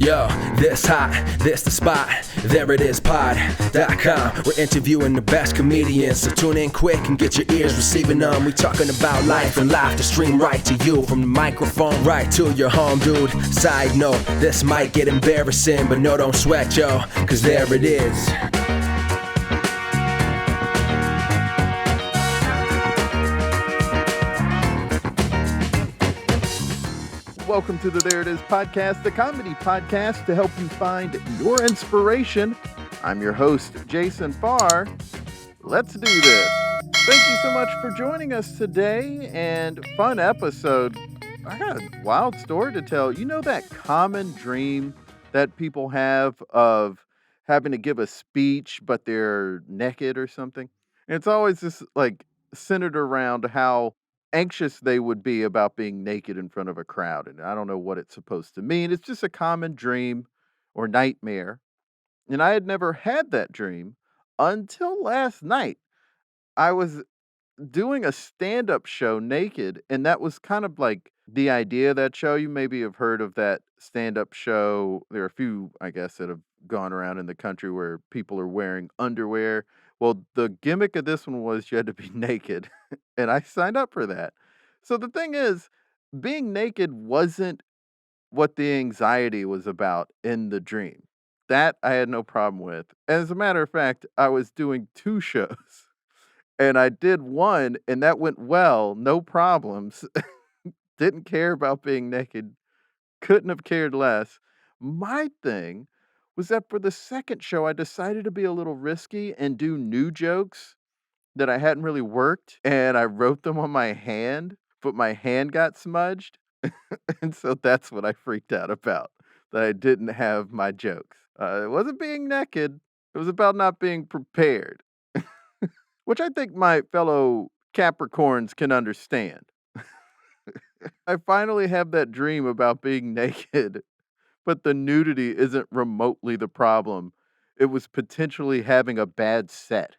Yo, this hot, this the spot, there it is pod.com. We're interviewing the best comedians, so tune in quick and get your ears receiving them. We talking about life and life to stream right to you, from the microphone right to your home, dude. Side note, this might get embarrassing, but no, don't sweat, yo, cause there it is. Welcome to the There It Is podcast, the comedy podcast to help you find your inspiration. I'm your host, Jason Farr. Let's do this. Thank you so much for joining us today, and fun episode. I got a wild story to tell. You know that common dream that people have of having to give a speech, but they're naked or something? And it's always just like centered around how anxious they would be about being naked in front of a crowd. And I don't know what it's supposed to mean. It's just a common dream or nightmare. And I had never had that dream until last night. I was doing a stand-up show naked, and that was kind of like the idea of that show. You maybe have heard of that stand-up show. There are a few, I guess, that have gone around in the country where people are wearing underwear. Well, the gimmick of this one was you had to be naked, and I signed up for that. So the thing is, being naked wasn't what the anxiety was about in the dream. That I had no problem with. As a matter of fact, I was doing two shows, and I did one, and that went well, no problems. Didn't care about being naked, couldn't have cared less. My thing was that for the second show, I decided to be a little risky and do new jokes that I hadn't really worked, and I wrote them on my hand, but my hand got smudged. And so that's what I freaked out about, that I didn't have my jokes. It wasn't being naked, it was about not being prepared, which I think my fellow Capricorns can understand. I finally have that dream about being naked, but the nudity isn't remotely the problem. It was potentially having a bad set.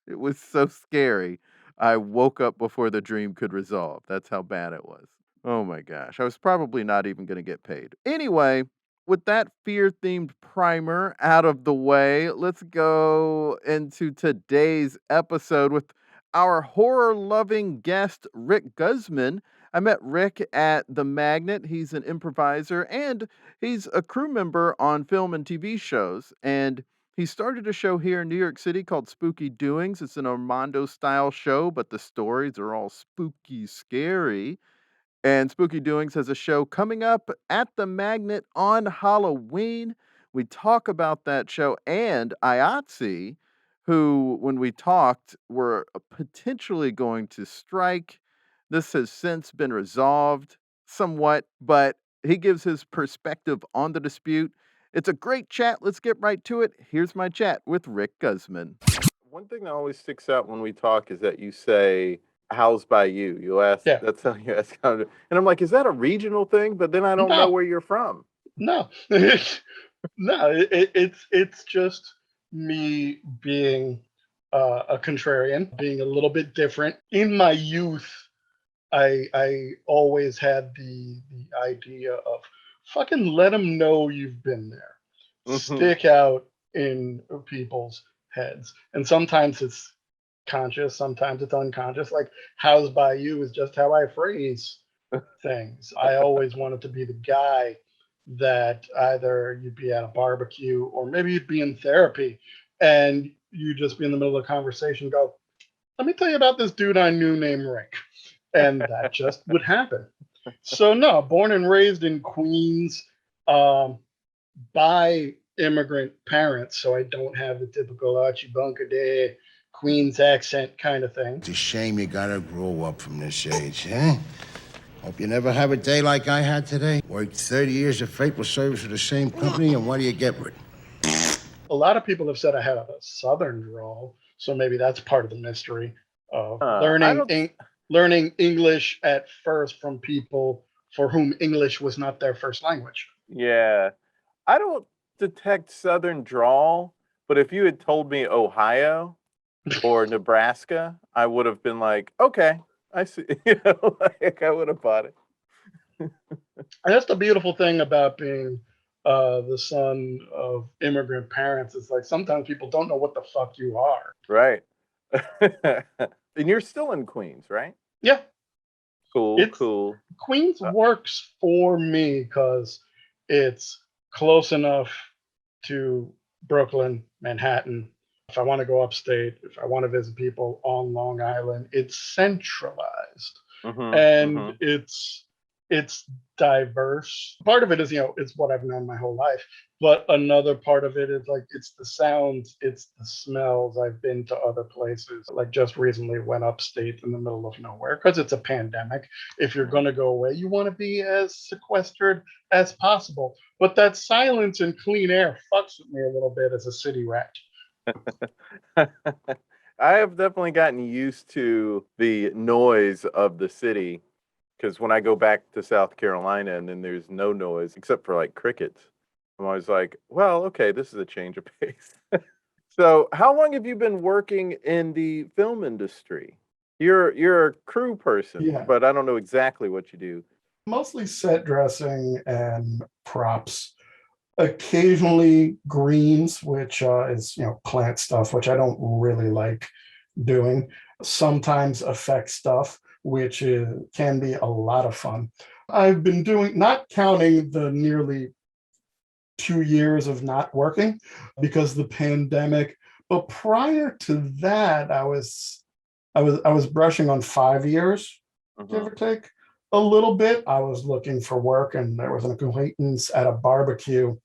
It was so scary. I woke up before the dream could resolve. That's how bad it was. Oh my gosh. I was probably not even going to get paid. Anyway, with that fear-themed primer out of the way, let's go into today's episode with our horror-loving guest, Rick Guzman. I met Rick at The Magnet. He's an improviser, and he's a crew member on film and TV shows. And he started a show here in New York City called Spooky Doings. It's an Armando-style show, but the stories are all spooky, scary. And Spooky Doings has a show coming up at The Magnet on Halloween. We talk about that show and IATSE, who, when we talked, were potentially going to strike. This has since been resolved somewhat, but he gives his perspective on the dispute. It's a great chat. Let's get right to it. Here's my chat with Rick Guzman. One thing that always sticks out when we talk is that you say, "How's by you?" You ask, Yeah. that's how you ask. And I'm like, is that a regional thing? But then I don't know where you're from. No, no, it's just me being a contrarian, being a little bit different. In my youth, I always had the idea of fucking let them know you've been there. Mhm. Stick out in people's heads. And sometimes it's conscious, sometimes it's unconscious. Like, how's by you is just how I phrase things. I always wanted to be the guy that either you'd be at a barbecue or maybe you'd be in therapy and you'd just be in the middle of a conversation, go, let me tell you about this dude I knew named Rick. And that just would happen. So no, born and raised in Queens, by immigrant parents, so I don't have the typical Archie Bunker Day Queens accent kind of thing. It's a shame you gotta grow up from this age, eh? Hope you never have a day like I had today. Worked 30 years of faithful service for the same company, and what do you get with it? A lot of people have said I have a Southern drawl, so maybe that's part of the mystery of learning English at first from people for whom English was not their first language. Yeah. I don't detect Southern drawl, but if you had told me Ohio or Nebraska, I would have been like, okay, I see. Like I would have bought it. And that's the beautiful thing about being the son of immigrant parents. It's like sometimes people don't know what the fuck you are. Right. And you're still in Queens, right? Yeah, Cool, cool. Queens works for me because it's close enough to Brooklyn, Manhattan. If I want to go upstate, if I want to visit people on Long Island, it's centralized and it's diverse. Part of it is, it's what I've known my whole life. But another part of it is like it's the sounds, it's the smells. I've been to other places. Like just recently went upstate in the middle of nowhere because it's a pandemic. If you're going to go away, you want to be as sequestered as possible. But that silence and clean air fucks with me a little bit as a city rat. I have definitely gotten used to the noise of the city because when I go back to South Carolina and then there's no noise except for like crickets, I'm always like, well, okay, this is a change of pace. So how long have you been working in the film industry? You're a crew person, but I don't know exactly what you do. Mostly set dressing and props. Occasionally greens, which is plant stuff, which I don't really like doing. Sometimes effect stuff, which can be a lot of fun. I've been doing, not counting the nearly 2 years of not working because of the pandemic, but prior to that, I was brushing on 5 years, give or take a little bit. I was looking for work, and there was an acquaintance at a barbecue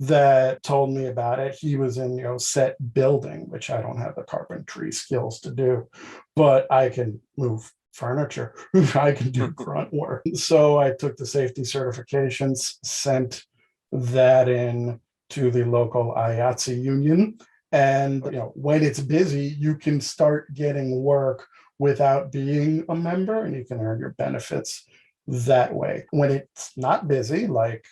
that told me about it. He was in set building, which I don't have the carpentry skills to do, but I can move furniture. I can do grunt work. So I took the safety certifications, sent that in to the local IATSE union. And when it's busy, you can start getting work without being a member, and you can earn your benefits that way. When it's not busy, like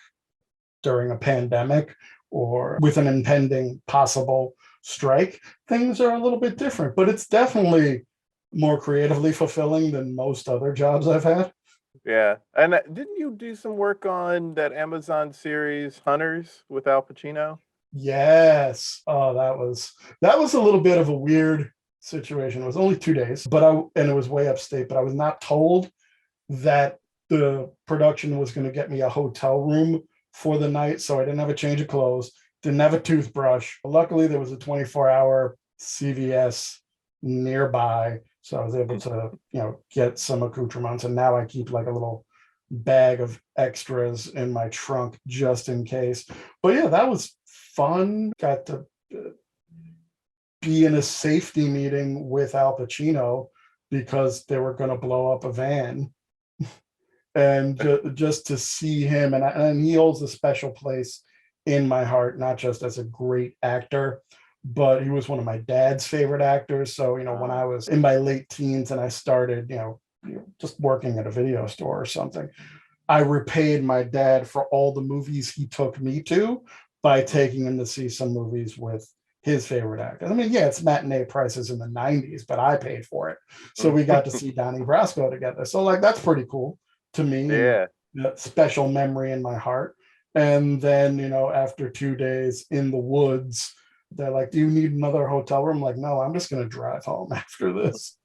during a pandemic or with an impending possible strike, things are a little bit different, but it's definitely more creatively fulfilling than most other jobs I've had. Yeah. And didn't you do some work on that Amazon series Hunters with Al Pacino? Yes. Oh, that was a little bit of a weird situation. It was only 2 days, and it was way upstate, but I was not told that the production was going to get me a hotel room for the night. So I didn't have a change of clothes, didn't have a toothbrush. Luckily, there was a 24-hour CVS nearby. So I was able to, get some accoutrements. And now I keep like a little bag of extras in my trunk just in case. But yeah, that was fun. Got to be in a safety meeting with Al Pacino because they were going to blow up a van. And just to see him, and he holds a special place in my heart, not just as a great actor, but he was one of my dad's favorite actors. So, when I was in my late teens and I started, just working at a video store or something, I repaid my dad for all the movies he took me to by taking him to see some movies with his favorite actors. I mean, yeah, it's matinee prices in the 90s, but I paid for it. So we got to see Donnie Brasco together. So like, that's pretty cool to me. Yeah. That special memory in my heart. And then, after 2 days in the woods, they're like, do you need another hotel room? I'm like, no, I'm just going to drive home after this.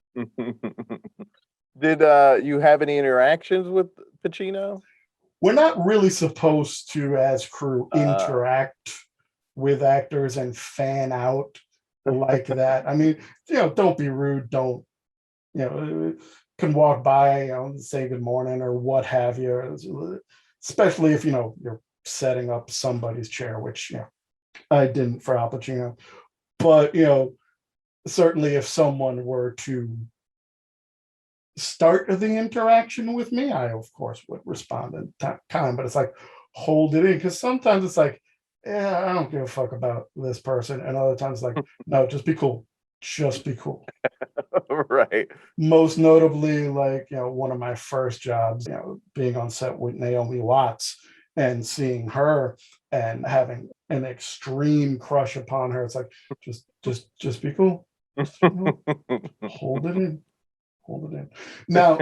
Did you have any interactions with Pacino? We're not really supposed to, as crew, interact with actors and fan out like that. I mean, don't be rude. Don't, can walk by, say good morning or what have you, especially if, you're setting up somebody's chair, which, I didn't for Al Pacino. But, certainly if someone were to start the interaction with me, I, of course, would respond in time. But it's like, hold it in. Because sometimes it's like, yeah, I don't give a fuck about this person. And other times like, no, just be cool. Just be cool. Right. Most notably, like, one of my first jobs, being on set with Naomi Watts and seeing her and having an extreme crush upon her. It's like, just be cool. Just, hold it in. Hold it in. Now,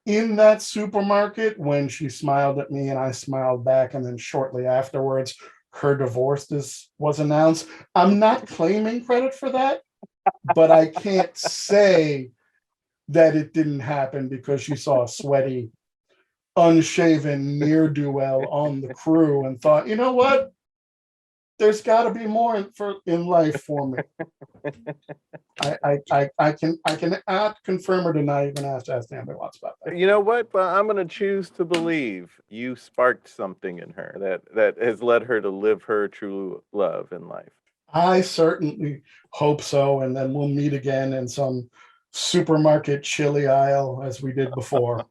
in that supermarket when she smiled at me and I smiled back, and then shortly afterwards, her divorce was announced. I'm not claiming credit for that, but I can't say that it didn't happen because she saw a sweaty, unshaven ne'er-do-well on the crew and thought, you know what? There's got to be more in life for me. I cannot confirm or deny. You're gonna have to ask Naomi Watts about that. You know what? But I'm gonna choose to believe you sparked something in her that has led her to live her true love in life. I certainly hope so, and then we'll meet again in some supermarket chili aisle as we did before.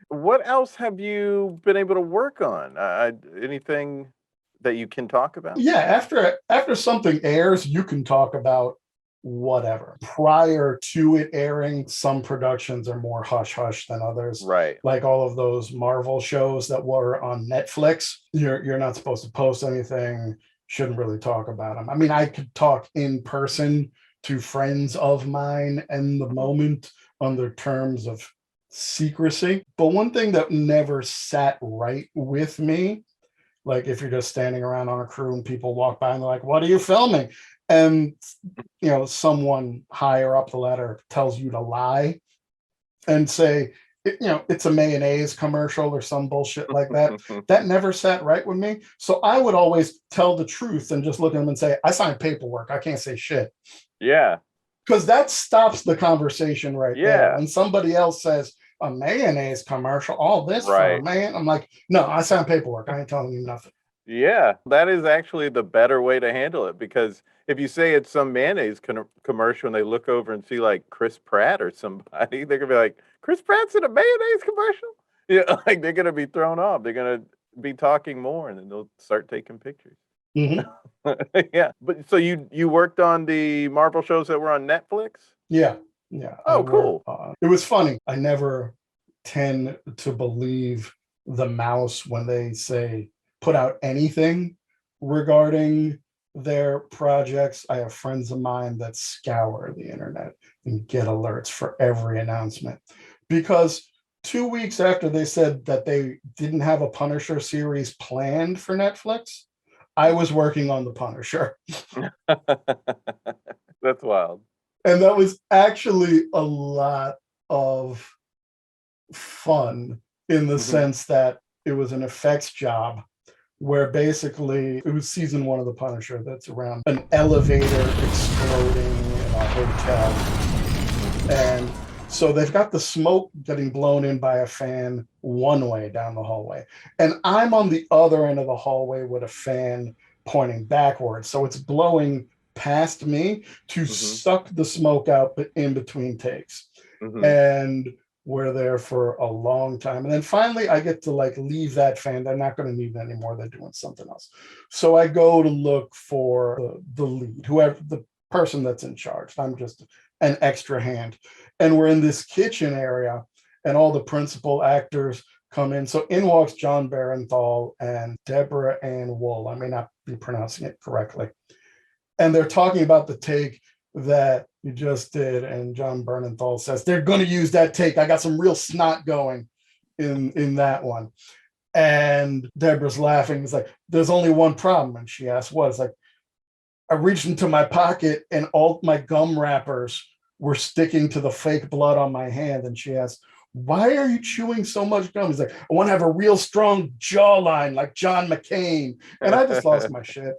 What else have you been able to work on? Anything that you can talk about? Yeah, after something airs, you can talk about whatever. Prior to it airing, some productions are more hush hush than others. Right. Like all of those Marvel shows that were on Netflix, you're not supposed to post anything, shouldn't really talk about them. I mean, I could talk in person to friends of mine in the moment under terms of secrecy. But one thing that never sat right with me, like if you're just standing around on a crew and people walk by and they're like, what are you filming? And, someone higher up the ladder tells you to lie and say, it's a mayonnaise commercial or some bullshit like that. That never sat right with me. So I would always tell the truth and just look at them and say, I signed paperwork. I can't say shit. Yeah. Because that stops the conversation right there. Yeah. And somebody else says, a mayonnaise commercial, all this for a Right. man. I'm like, no, I signed paperwork. I ain't telling you nothing. Yeah, that is actually the better way to handle it, because if you say it's some mayonnaise commercial and they look over and see like Chris Pratt or somebody, they're gonna be like, Chris Pratt's in a mayonnaise commercial? Yeah, like they're gonna be thrown off. They're gonna be talking more, and then they'll start taking pictures. Mhm. Yeah, but so you worked on the Marvel shows that were on Netflix? Yeah. Oh, cool. It was funny. I never tend to believe the mouse when they say put out anything regarding their projects. I have friends of mine that scour the internet and get alerts for every announcement, because 2 weeks after they said that they didn't have a Punisher series planned for Netflix, I was working on the Punisher. That's wild. And that was actually a lot of fun in the sense that it was an effects job where basically it was season 1 of the Punisher that's around an elevator exploding in a hotel. And so they've got the smoke getting blown in by a fan one way down the hallway. And I'm on the other end of the hallway with a fan pointing backwards. So it's blowing past me to suck the smoke out in between takes. And we're there for a long time. And then finally I get to leave that fan. They're not going to need it anymore. They're doing something else. So I go to look for the lead, whoever the person that's in charge. I'm just an extra hand. And we're in this kitchen area and all the principal actors come in. So in walks John Barenthal and Deborah Ann Wool. I may not be pronouncing it correctly. And they're talking about the take that you just did, and John Bernenthal says they're going to use that take. I got some real snot going in that one. And Deborah's laughing. It's like, there's only one problem. And she asks, what? It's like, I reached into my pocket and all my gum wrappers were sticking to the fake blood on my hand. And she asked, why are you chewing so much gum? He's like, I want to have a real strong jawline like John McCain. And I just lost my shit.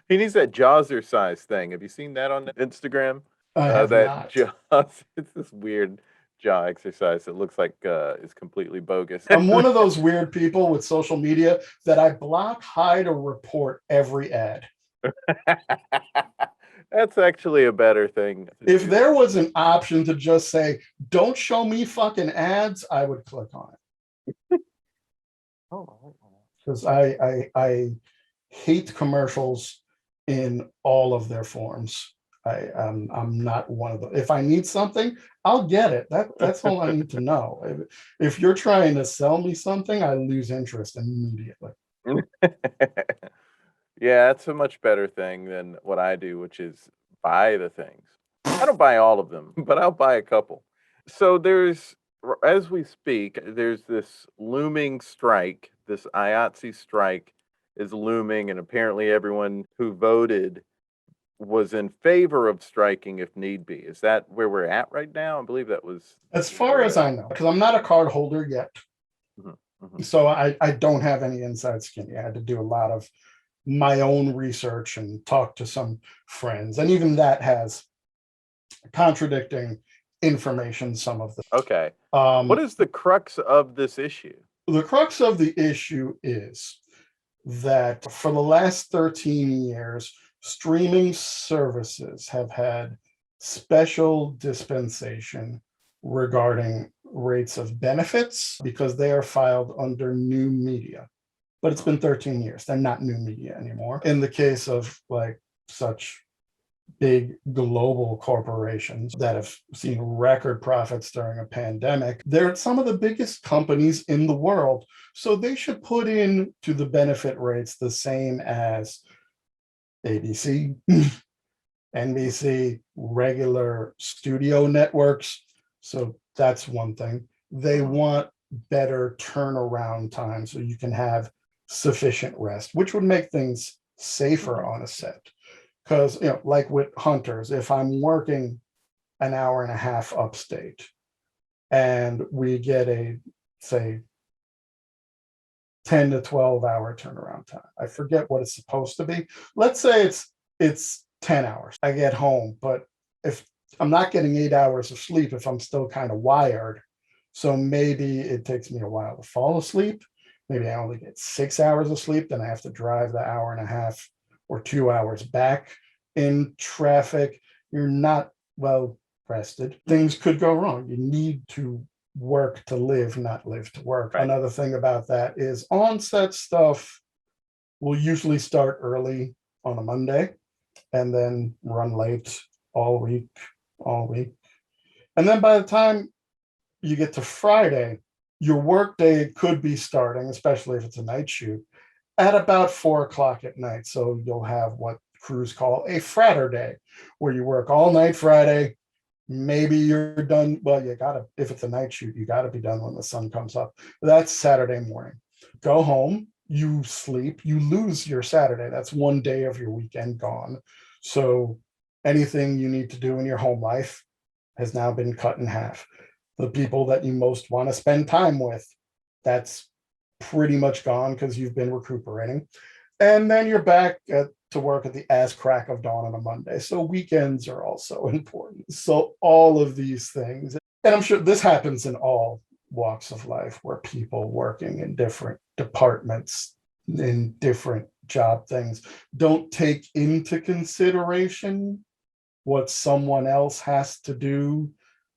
He needs that Jawzercise thing. Have you seen that on Instagram? I have not. Jaws, it's this weird jaw exercise that looks like is completely bogus. I'm one of those weird people with social media that I block, hide, or report every ad. That's actually a better thing. If there was an option to just say, don't show me fucking ads, I would click on it. Because I hate commercials in all of their forms. I'm not one of them. If I need something, I'll get it. That's all I need to know. If you're trying to sell me something, I lose interest immediately. Yeah, that's a much better thing than what I do, which is buy the things. I don't buy all of them, but I'll buy a couple. So as we speak, there's this looming strike. This IATSE strike is looming, and apparently everyone who voted was in favor of striking if need be. Is that where we're at right now? I believe that was. As far as I know, because I'm not a card holder yet. So I don't have any inside skin. I had to do a lot of my own research and talk to some friends. And even that has contradicting information, some of them. Okay. What is the crux of this issue? The crux of the issue is that for the last 13 years, streaming services have had special dispensation regarding rates of benefits because they are filed under new media. But it's been 13 years. They're not new media anymore. In the case of like such big global corporations that have seen record profits during a pandemic, they're some of the biggest companies in the world. So they should put in to the benefit rates the same as ABC, NBC, regular studio networks. So that's one thing. They want better turnaround time so you can have sufficient rest, which would make things safer on a set. Because, like with hunters, if I'm working an hour and a half upstate and we get a, say, 10 to 12 hour turnaround time, I forget what it's supposed to be. Let's say it's 10 hours. I get home, but if I'm not getting 8 hours of sleep, if I'm still kind of wired, so maybe it takes me a while to fall asleep. Maybe I only get 6 hours of sleep, then I have to drive the hour and a half or 2 hours back in traffic. You're not well rested. Things could go wrong. You need to work to live, not live to work. Right. Another thing about that is on-set stuff will usually start early on a Monday and then run late all week. And then by the time you get to Friday, your workday could be starting, especially if it's a night shoot, at about 4 o'clock at night. So you'll have what crews call a fratter day, where you work all night Friday. Maybe you're done. Well, if it's a night shoot, you gotta be done when the sun comes up. That's Saturday morning. Go home, you sleep, you lose your Saturday. That's one day of your weekend gone. So anything you need to do in your home life has now been cut in half. The people that you most want to spend time with, that's pretty much gone because you've been recuperating. And then you're back to work at the ass crack of dawn on a Monday. So weekends are also important. So all of these things, and I'm sure this happens in all walks of life, where people working in different departments, in different job things, don't take into consideration what someone else has to do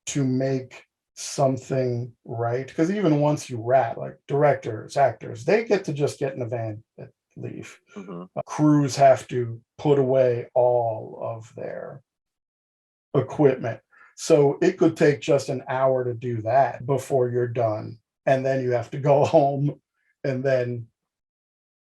to make something right. Because even once you wrap, like directors, actors, they get to just get in the van and leave. Crews have to put away all of their equipment. So it could take just an hour to do that before you're done. And then you have to go home and then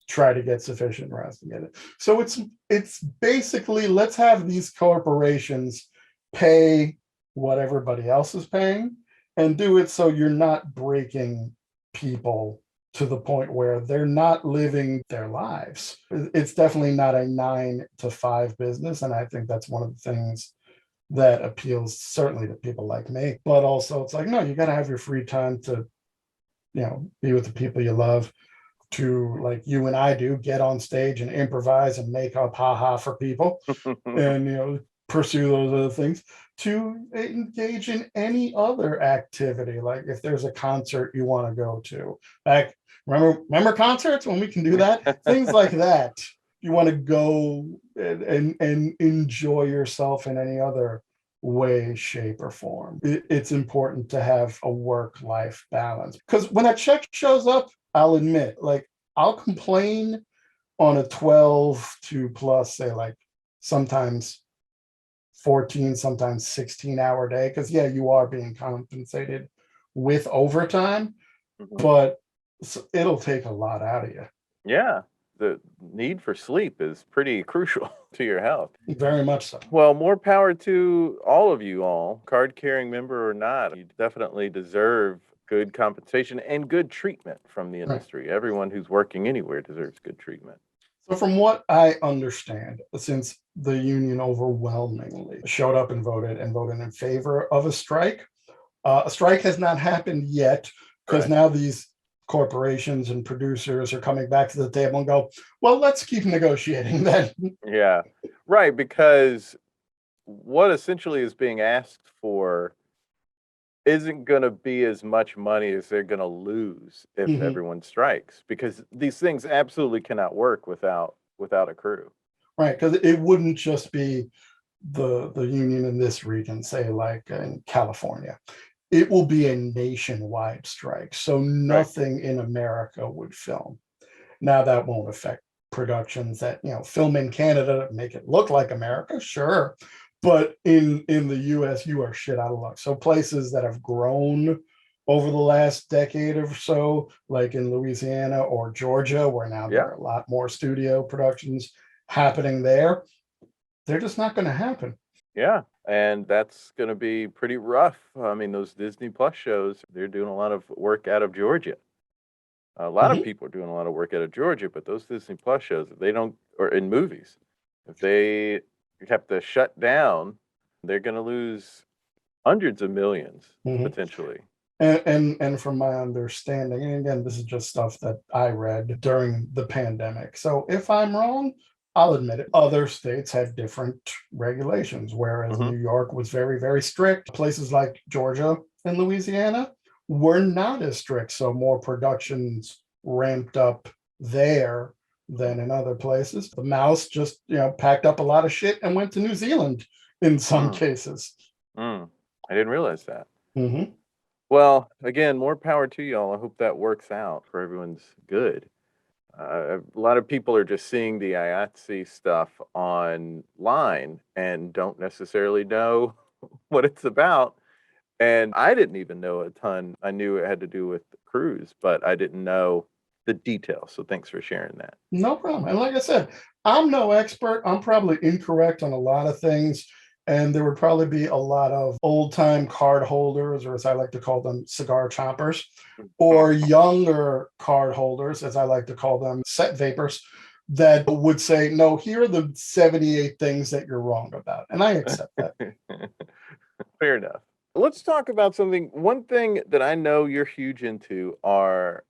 try to get sufficient rest and get it. So it's basically, let's have these corporations pay what everybody else is paying and do it so you're not breaking people to the point where they're not living their lives. It's definitely not a 9 to 5 business. And I think that's one of the things that appeals certainly to people like me. But also it's like, no, you got to have your free time to, be with the people you love, to, like you and I do, get on stage and improvise and make up haha for people and, pursue those other things, to engage in any other activity. Like if there's a concert you want to go to, like remember concerts when we can do that, things like that. You want to go and enjoy yourself in any other way, shape, or form. It's important to have a work-life balance, because when a check shows up, I'll admit, like I'll complain on a 12 to plus, say like sometimes 14, sometimes 16-hour day, because you are being compensated with overtime, but it'll take a lot out of you. Yeah. the need for sleep is pretty crucial to your health. Very much so. Well, more power to all of you all, card-carrying member or not. You definitely deserve good compensation and good treatment from the industry. Right. Everyone who's working anywhere deserves good treatment. So from what I understand, since the union overwhelmingly showed up and voted in favor of a strike has not happened yet, because now these corporations and producers are coming back to the table and go, well, let's keep negotiating then. Yeah, right, because what essentially is being asked for isn't going to be as much money as they're going to lose if everyone strikes, because these things absolutely cannot work without a crew. Right, because it wouldn't just be the union in this region, say like in California. It will be a nationwide strike, so nothing in America would film. Now that won't affect productions that film in Canada, make it look like America, sure. But in the US, you are shit out of luck. So places that have grown over the last decade or so, like in Louisiana or Georgia, where now there are a lot more studio productions happening there, they're just not going to happen. Yeah, and that's going to be pretty rough. I mean, those Disney Plus shows, they're doing a lot of work out of Georgia. A lot of people are doing a lot of work out of Georgia, but those Disney Plus shows, if they don't, or in movies, if they have to shut down, they're going to lose hundreds of millions potentially. And from my understanding, and again, this is just stuff that I read during the pandemic. So if I'm wrong, I'll admit it. Other states had different regulations, whereas New York was very, very strict. Places like Georgia and Louisiana were not as strict. So more productions ramped up there than in other places. The mouse just, packed up a lot of shit and went to New Zealand in some cases. I didn't realize that. Well, again, more power to y'all. I hope that works out for everyone's good. A lot of people are just seeing the IATSE stuff online and don't necessarily know what it's about. And I didn't even know a ton. I knew it had to do with crews, but I didn't know the details. So thanks for sharing that. No problem. And like I said, I'm no expert. I'm probably incorrect on a lot of things. And there would probably be a lot of old-time card holders, or as I like to call them, cigar chompers, or younger card holders, as I like to call them, set vapors, that would say, no, here are the 78 things that you're wrong about. And I accept that. Fair enough. Let's talk about something. One thing that I know you're huge into are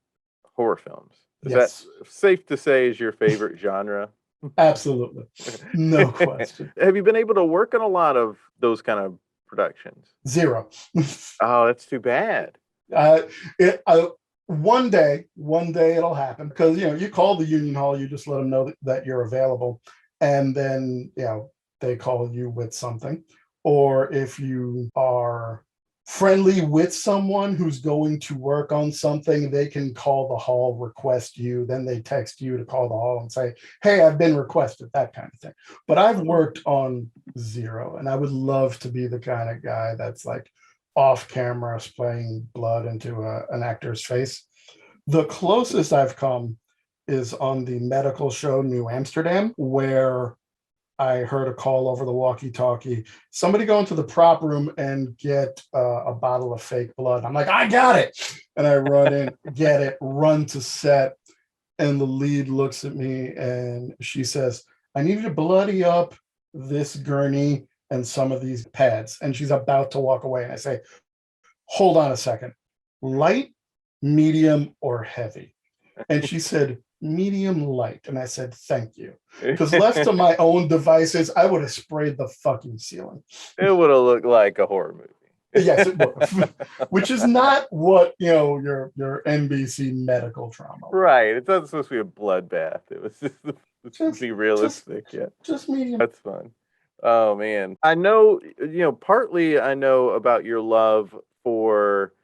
horror films. Is that safe to say is your favorite genre? Absolutely. No question. Have you been able to work on a lot of those kind of productions? Zero. Oh, that's too bad. One day it'll happen, because you call the union hall, you just let them know that you're available, and then they call you with something. Or if you are friendly with someone who's going to work on something, they can call the hall, request you, then they text you to call the hall and say, hey, I've been requested, that kind of thing. But I've worked on zero, and I would love to be the kind of guy that's like off camera spraying blood into an actor's face. The closest I've come is on the medical show New Amsterdam, where I heard a call over the walkie-talkie, somebody go into the prop room and get a bottle of fake blood. I'm like, I got it. And I run in, get it, run to set. And the lead looks at me and she says, I need you to bloody up this gurney and some of these pads. And she's about to walk away. And I say, hold on a second, light, medium, or heavy? And she said, medium light. And I said, thank you. Because left to my own devices, I would have sprayed the fucking ceiling. It would have looked like a horror movie. Yes, it would have. Which is not what, your NBC medical drama. Right. It's not supposed to be a bloodbath. It was just be realistic. Just medium. That's fun. Oh, man. I know, partly I know about your love for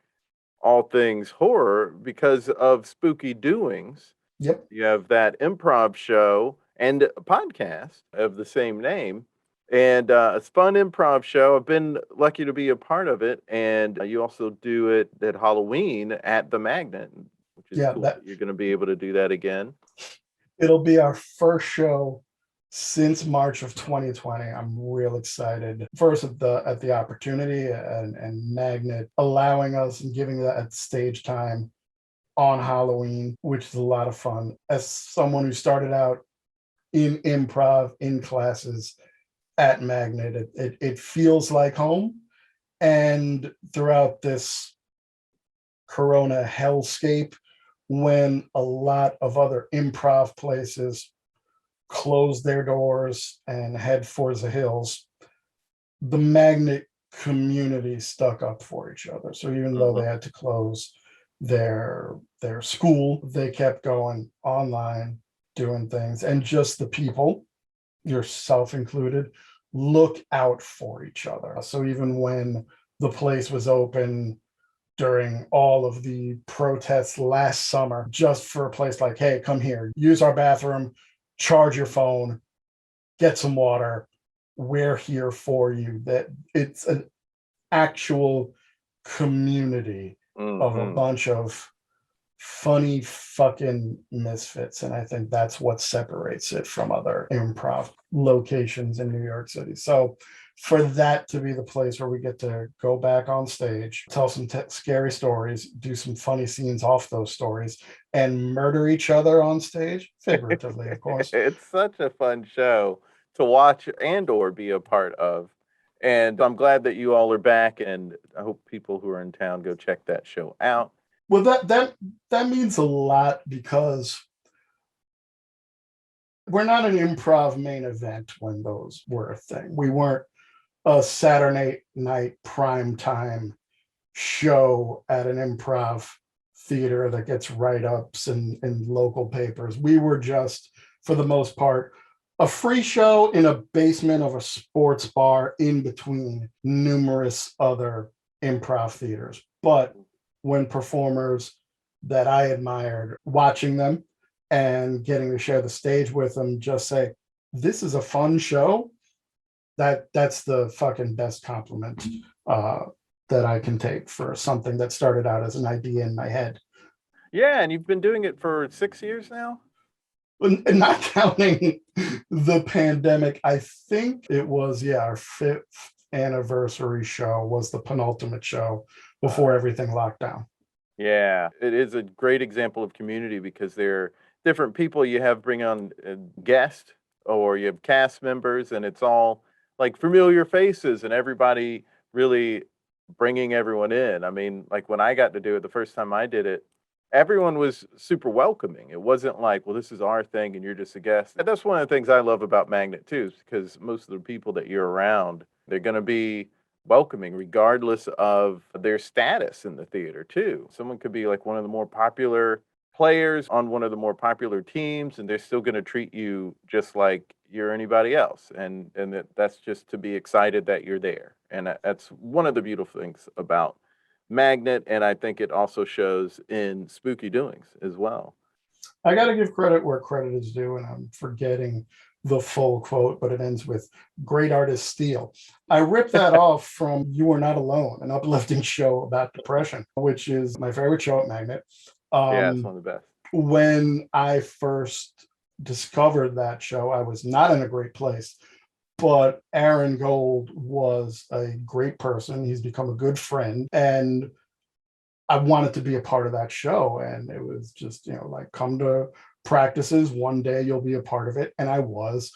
all things horror because of Spooky Doings. Yep. You have that improv show and a podcast of the same name, and a fun improv show. I've been lucky to be a part of it, and you also do it at Halloween at the Magnet, which is cool. You're going to be able to do that again. It'll be our first show since March of 2020. I'm real excited. First at the opportunity and Magnet allowing us and giving that stage time on Halloween, which is a lot of fun. As someone who started out in improv in classes at Magnet, it feels like home. And throughout this Corona hellscape, when a lot of other improv places closed their doors and head for the hills, the Magnet community stuck up for each other. So even though they had to close their school, they kept going online, doing things, and just the people, yourself included, look out for each other. So even when the place was open during all of the protests last summer, just for a place like, hey, come here, use our bathroom, charge your phone, get some water, we're here for you. That it's an actual community of a bunch of funny fucking misfits. And I think that's what separates it from other improv locations in New York City. So for that to be the place where we get to go back on stage, tell some scary stories, do some funny scenes off those stories, and murder each other on stage, figuratively, of course. It's such a fun show to watch and or be a part of. And I'm glad that you all are back, and I hope people who are in town go check that show out. Well, that means a lot, because we're not an improv main event when those were a thing. We weren't a Saturday night prime time show at an improv theater that gets write-ups in local papers. We were just, for the most part, a free show in a basement of a sports bar in between numerous other improv theaters. But when performers that I admired, watching them and getting to share the stage with them, just say, this is a fun show, that's the fucking best compliment that I can take for something that started out as an idea in my head. Yeah, and you've been doing it for 6 years now? And not counting the pandemic, I think it was, our 5th anniversary show was the penultimate show before everything locked down. Yeah, it is a great example of community, because there are different people you have bring on guests, or you have cast members, and it's all like familiar faces, and everybody really bringing everyone in. I mean, like when I got to do it the first time I did it, everyone was super welcoming. It wasn't like, well, this is our thing and you're just a guest. And that's one of the things I love about Magnet too, is because most of the people that you're around, they're going to be welcoming regardless of their status in the theater too. Someone could be like one of the more popular players on one of the more popular teams, and they're still going to treat you just like you're anybody else. And that's just to be excited that you're there. And that's one of the beautiful things about Magnet, and I think it also shows in Spooky Doings as well. I got to give credit where credit is due, and I'm forgetting the full quote, but it ends with "great artists steal." I ripped that off from You Are Not Alone, an uplifting show about depression, which is my favorite show at Magnet. Yeah, it's one of the best. When I first discovered that show, I was not in a great place, but Aaron Gold was a great person. He's become a good friend, and I wanted to be a part of that show. And it was just, like, come to practices, one day you'll be a part of it. And I was,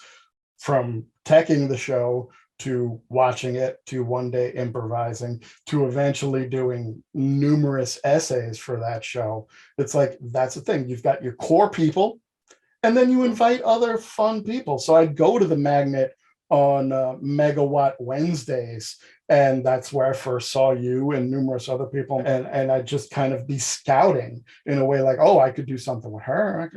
from teching the show to watching it to one day improvising to eventually doing numerous essays for that show. It's like, that's the thing. You've got your core people, and then you invite other fun people. So I'd go to the Magnet on Megawatt Wednesdays, and that's where I first saw you and numerous other people, and I'd just kind of be scouting in a way, like, oh, I could do something with her,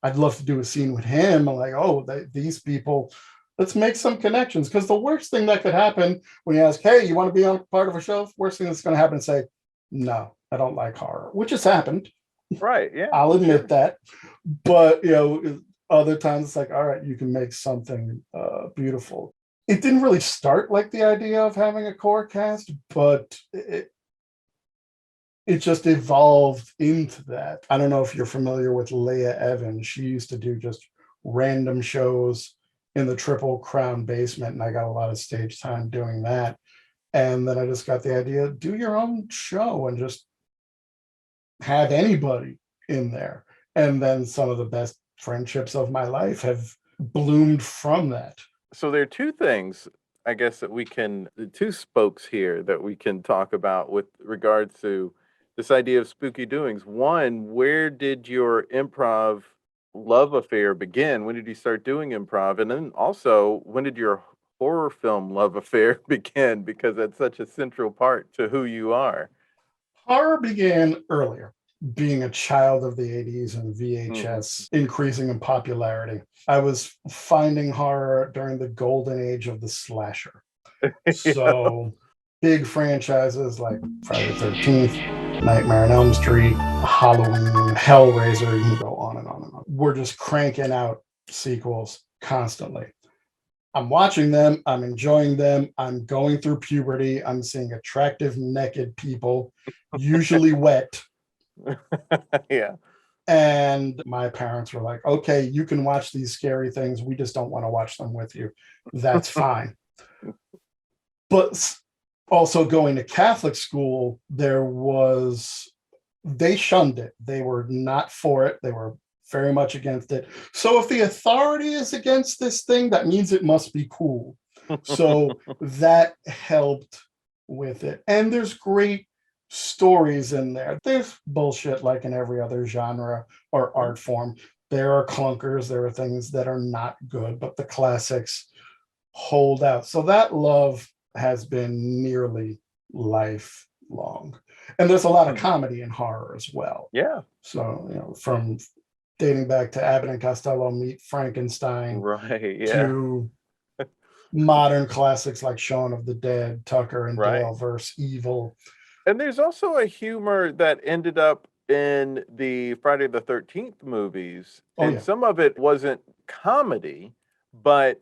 I'd love to do a scene with him. I'm like, oh, these people, let's make some connections. Because the worst thing that could happen when you ask, hey, you want to be on part of a show, worst thing that's going to happen is say, no, I don't like horror, which has happened. Right, yeah. I'll admit that. But, other times it's like, all right, you can make something beautiful. It didn't really start like the idea of having a core cast, but it it just evolved into that. I don't know if you're familiar with Leah Evans. She used to do just random shows in the Triple Crown basement, and I got a lot of stage time doing that. And then I just got the idea, do your own show and just have anybody in there. And then some of the best friendships of my life have bloomed from that. So there are two things, I guess, that we can, the two spokes here that we can talk about with regards to this idea of spooky doings. One, where did your improv love affair begin? When did you start doing improv? And then also, when did your horror film love affair begin? Because that's such a central part to who you are. Horror began earlier, being a child of the 80s and VHS increasing in popularity. I was finding horror during the golden age of the slasher. So big franchises like Friday the 13th, Nightmare on Elm Street, Halloween, Hellraiser, you can go on and on and on. We're just cranking out sequels constantly. I'm watching them, I'm enjoying them, I'm going through puberty, I'm seeing attractive naked people, usually wet. Yeah. And my parents were like, okay, you can watch these scary things. We just don't want to watch them with you. That's fine. But also going to Catholic school, they shunned it. They were not for it. They were very much against it. So if the authority is against this thing, that means it must be cool. So that helped with it. And there's great stories in there. There's bullshit like in every other genre or art form. There are clunkers, there are things that are not good, but the classics hold out. So that love has been nearly lifelong. And there's a lot of comedy in horror as well. Yeah. So, from dating back to Abbott and Costello meet Frankenstein, right? Yeah. To modern classics like Shaun of the Dead, Tucker and Dale versus Evil. And there's also a humor that ended up in the Friday the 13th movies. And some of it wasn't comedy, but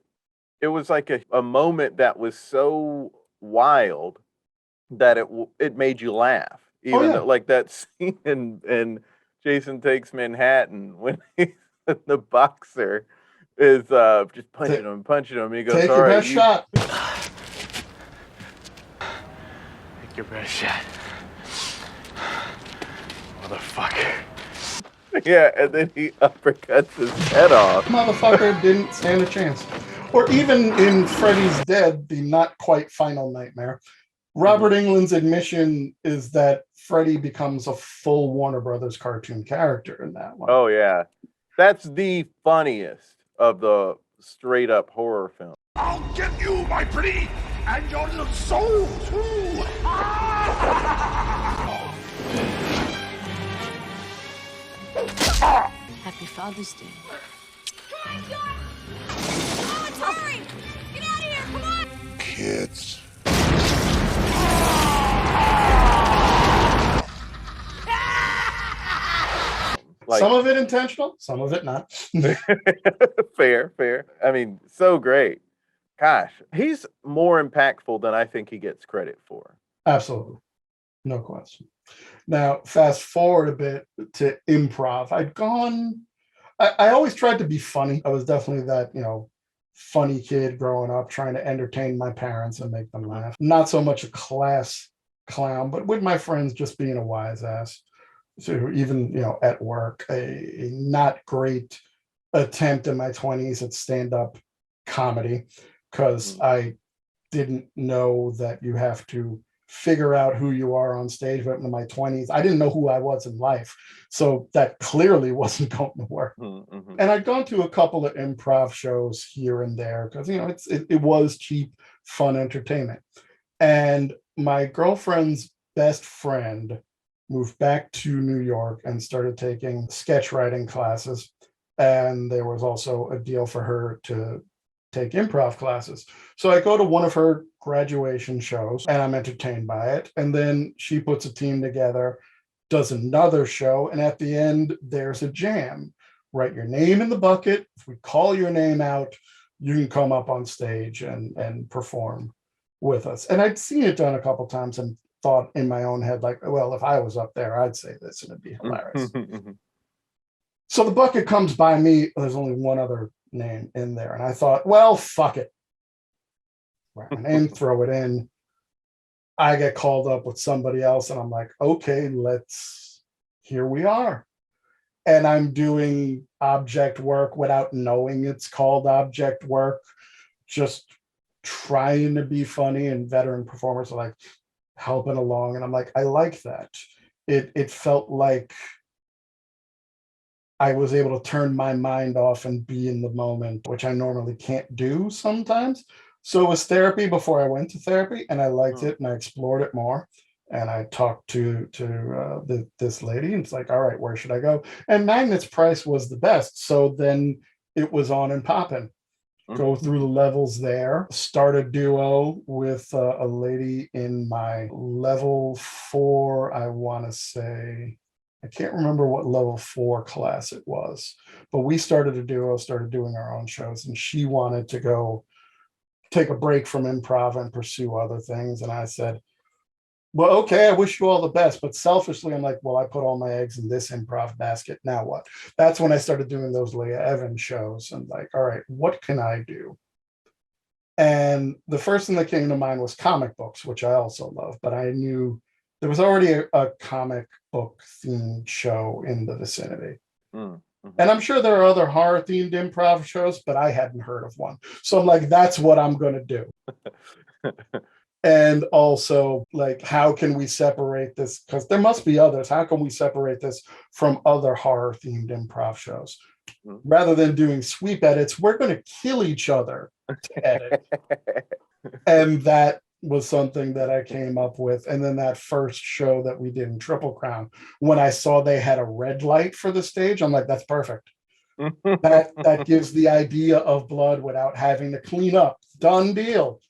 it was like a moment that was so wild that it made you laugh. Even though, like that scene in Jason Takes Manhattan when the boxer is just punching him. He goes, take your best shot. Take your best shot. Motherfucker. Yeah, and then he uppercuts his head off. Motherfucker didn't stand a chance. Or even in Freddy's Dead, the not quite final nightmare, Robert Englund's admission is that Freddy becomes a full Warner Brothers cartoon character in that one. Oh, yeah. That's the funniest of the straight up horror films. I'll get you, my pretty, and your little soul, too. Happy Father's Day. Come on, John! Oh, it's hurry! Get out of here, come on! Kids. Like, some of it intentional, some of it not. fair. I mean, so great. Gosh, he's more impactful than I think he gets credit for. Absolutely. No question. Now, fast forward a bit to improv. I always tried to be funny. I was definitely that, funny kid growing up, trying to entertain my parents and make them laugh. Not so much a class clown, but with my friends, just being a wise ass. So even, at work, a not great attempt in my 20s at stand-up comedy, because I didn't know that you have to figure out who you are on stage. But in my 20s, I didn't know who I was in life. So that clearly wasn't going to work. Mm-hmm. And I'd gone to a couple of improv shows here and there because, it was cheap, fun entertainment. And my girlfriend's best friend moved back to New York and started taking sketch writing classes. And there was also a deal for her to take improv classes. So I go to one of her graduation shows and I'm entertained by it. And then she puts a team together, does another show. And at the end, there's a jam. Write your name in the bucket. If we call your name out, you can come up on stage and perform with us. And I'd seen it done a couple times. And thought in my own head, like, well, if I was up there, I'd say this and it'd be hilarious. So the bucket comes by me. There's only one other name in there. And I thought, well, fuck it. Write my name, throw it in. I get called up with somebody else. And I'm like, okay, here we are. And I'm doing object work without knowing it's called object work, just trying to be funny, and veteran performers are like helping along. And I'm like, I like that. It felt like I was able to turn my mind off and be in the moment, which I normally can't do sometimes. So it was therapy before I went to therapy, and I liked it, and I explored it more. And I talked to this lady, and it's like, all right, where should I go? And Magnet's Price was the best. So then it was on and popping. Go through the levels there. Start a duo with a lady in my level 4, I want to say. I can't remember what level 4 class it was, but we started a duo, started doing our own shows, and she wanted to go take a break from improv and pursue other things. And I said, well, okay, I wish you all the best. But selfishly, I'm like, well, I put all my eggs in this improv basket. Now what? That's when I started doing those Leah Evans shows, and like, all right, what can I do? And the first thing that came to mind was comic books, which I also love, but I knew there was already a comic book themed show in the vicinity. And I'm sure there are other horror themed improv shows, but I hadn't heard of one. So I'm like, that's what I'm going to do. And also, like, how can we separate this? Because there must be others. How can we separate this from other horror themed improv shows? Rather than doing sweep edits, we're going to kill each other to edit. And that was something that I came up with. And then that first show that we did in Triple Crown, when I saw they had a red light for the stage, I'm like, that's perfect. That gives the idea of blood without having to clean up. Done deal.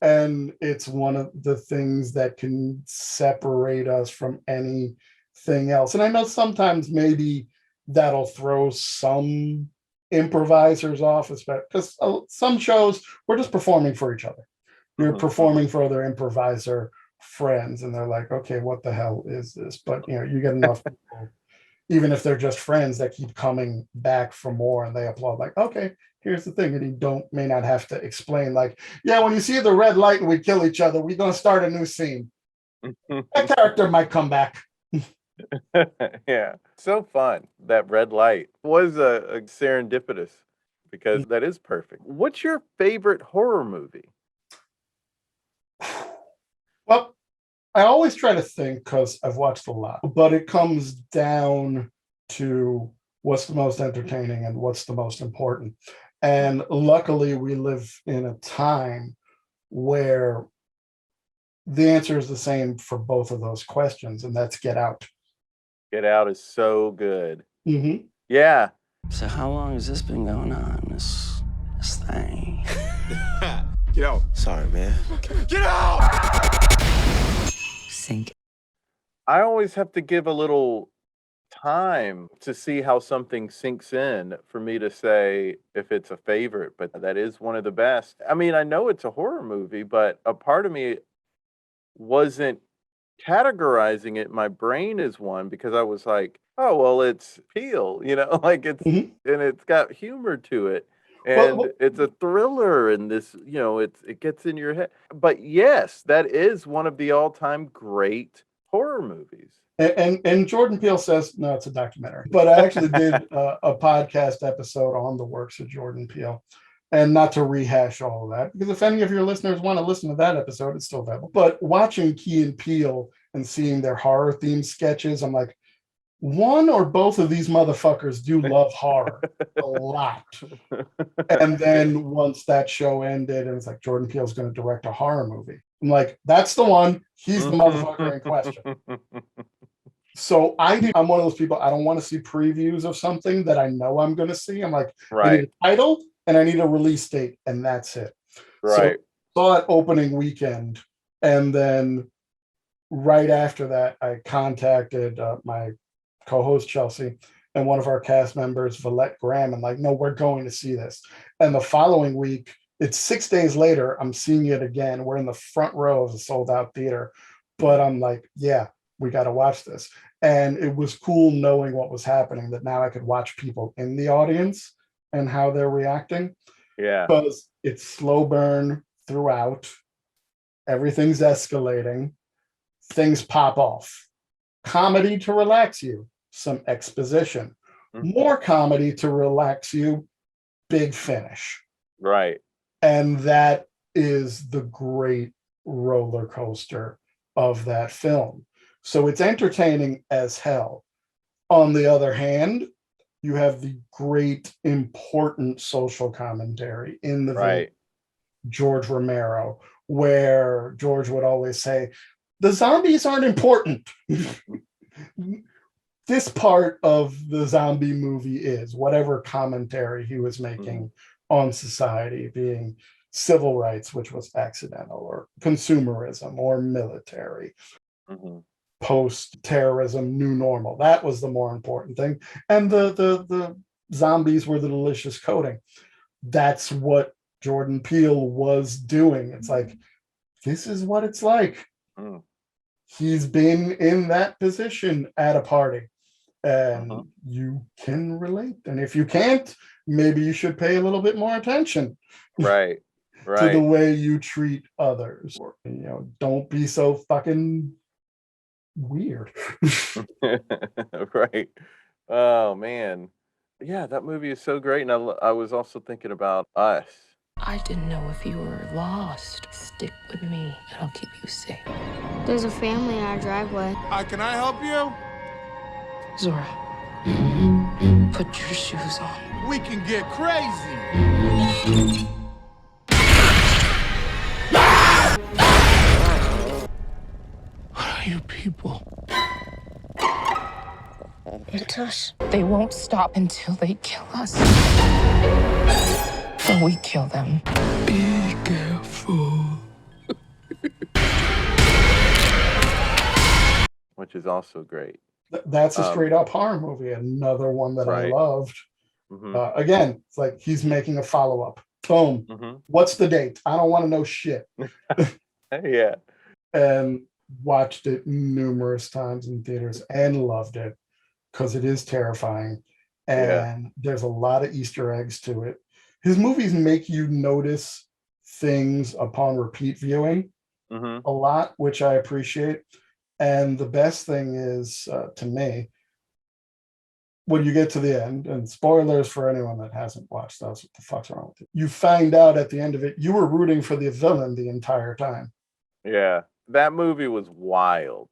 And it's one of the things that can separate us from anything else. And I know sometimes maybe that'll throw some improvisers off, because some shows we're just performing for each other. You're performing for other improviser friends, and they're like, okay, what the hell is this? But you get enough people, even if they're just friends, that keep coming back for more, and they applaud, like, okay, here's the thing. And you may not have to explain, like, yeah, when you see the red light and we kill each other, we're going to start a new scene. That character might come back. Yeah, so fun. That red light was a serendipitous, because that is perfect. What's your favorite horror movie? Well, I always try to think, because I've watched a lot, but it comes down to what's the most entertaining and what's the most important. And luckily, we live in a time where the answer is the same for both of those questions, and that's Get Out. Get Out is so good. Mm-hmm. Yeah. So how long has this been going on, this thing? Get out. Sorry, man. Get out! Sink. I always have to give a little time to see how something sinks in for me to say if it's a favorite, but that is one of the best. I mean, I know it's a horror movie, but a part of me wasn't categorizing it in my brain as one, because I was like, oh, well, it's Peele, like it's, and it's got humor to it. And it's a thriller, and this, it gets in your head. But yes, that is one of the all-time great horror movies. And Jordan Peele says, no, it's a documentary. But I actually did a podcast episode on the works of Jordan Peele. And not to rehash all of that, because if any of your listeners want to listen to that episode, it's still available. But watching Key and Peele and seeing their horror-themed sketches, I'm like, one or both of these motherfuckers do love horror a lot. And then once that show ended, and it's like, Jordan Peele's going to direct a horror movie. I'm like, that's the one. He's the motherfucker in question. So I'm one of those people, I don't want to see previews of something that I know I'm going to see. I'm like, I need a title and I need a release date, and that's it. Right. So saw it opening weekend, and then right after that, I contacted my co-host Chelsea and one of our cast members, Valette Graham, and like, no, we're going to see this. And the following week, it's 6 days later, I'm seeing it again. We're in the front row of the sold out theater But I'm like, yeah, we got to watch this. And it was cool knowing what was happening, that now I could watch people in the audience and how they're reacting, Yeah. because it's slow burn throughout. Everything's escalating. Things pop off. Comedy to relax you, some exposition. More comedy to relax you, big finish. Right. And that is the great roller coaster of that film. So it's entertaining as hell. On the other hand, you have the great, important social commentary in the Right. George Romero, where George would always say, the zombies aren't important. This part of the zombie movie is whatever commentary he was making on society, being civil rights, which was accidental, or consumerism, or military, post-terrorism, new normal. That was the more important thing. And the zombies were the delicious coating. That's what Jordan Peele was doing. It's like, this is what it's like. He's been in that position at a party, and you can relate. And if you can't, maybe you should pay a little bit more attention Right. to the way you treat others. Don't be so fucking weird. Right. Oh man. Yeah, that movie is so great. And I was also thinking about Us. I didn't know if you were lost. Stick with me, and I'll keep you safe. There's a family in our driveway. Can I help you? Zora, put your shoes on. We can get crazy. What are you people? It's us. They won't stop until they kill us. Or we kill them. Be careful. Which is also great. That's a straight up horror movie. Another one that I loved. Again, it's like he's making a follow up. Boom. What's the date? I don't want to know shit. Yeah. And watched it numerous times in theaters and loved it, because it is terrifying. And there's a lot of Easter eggs to it. His movies make you notice things upon repeat viewing a lot, which I appreciate. And the best thing is, to me, when you get to the end, and spoilers for anyone that hasn't watched those, what the fuck's wrong with you? You find out at the end of it, you were rooting for the villain the entire time. Yeah. That movie was wild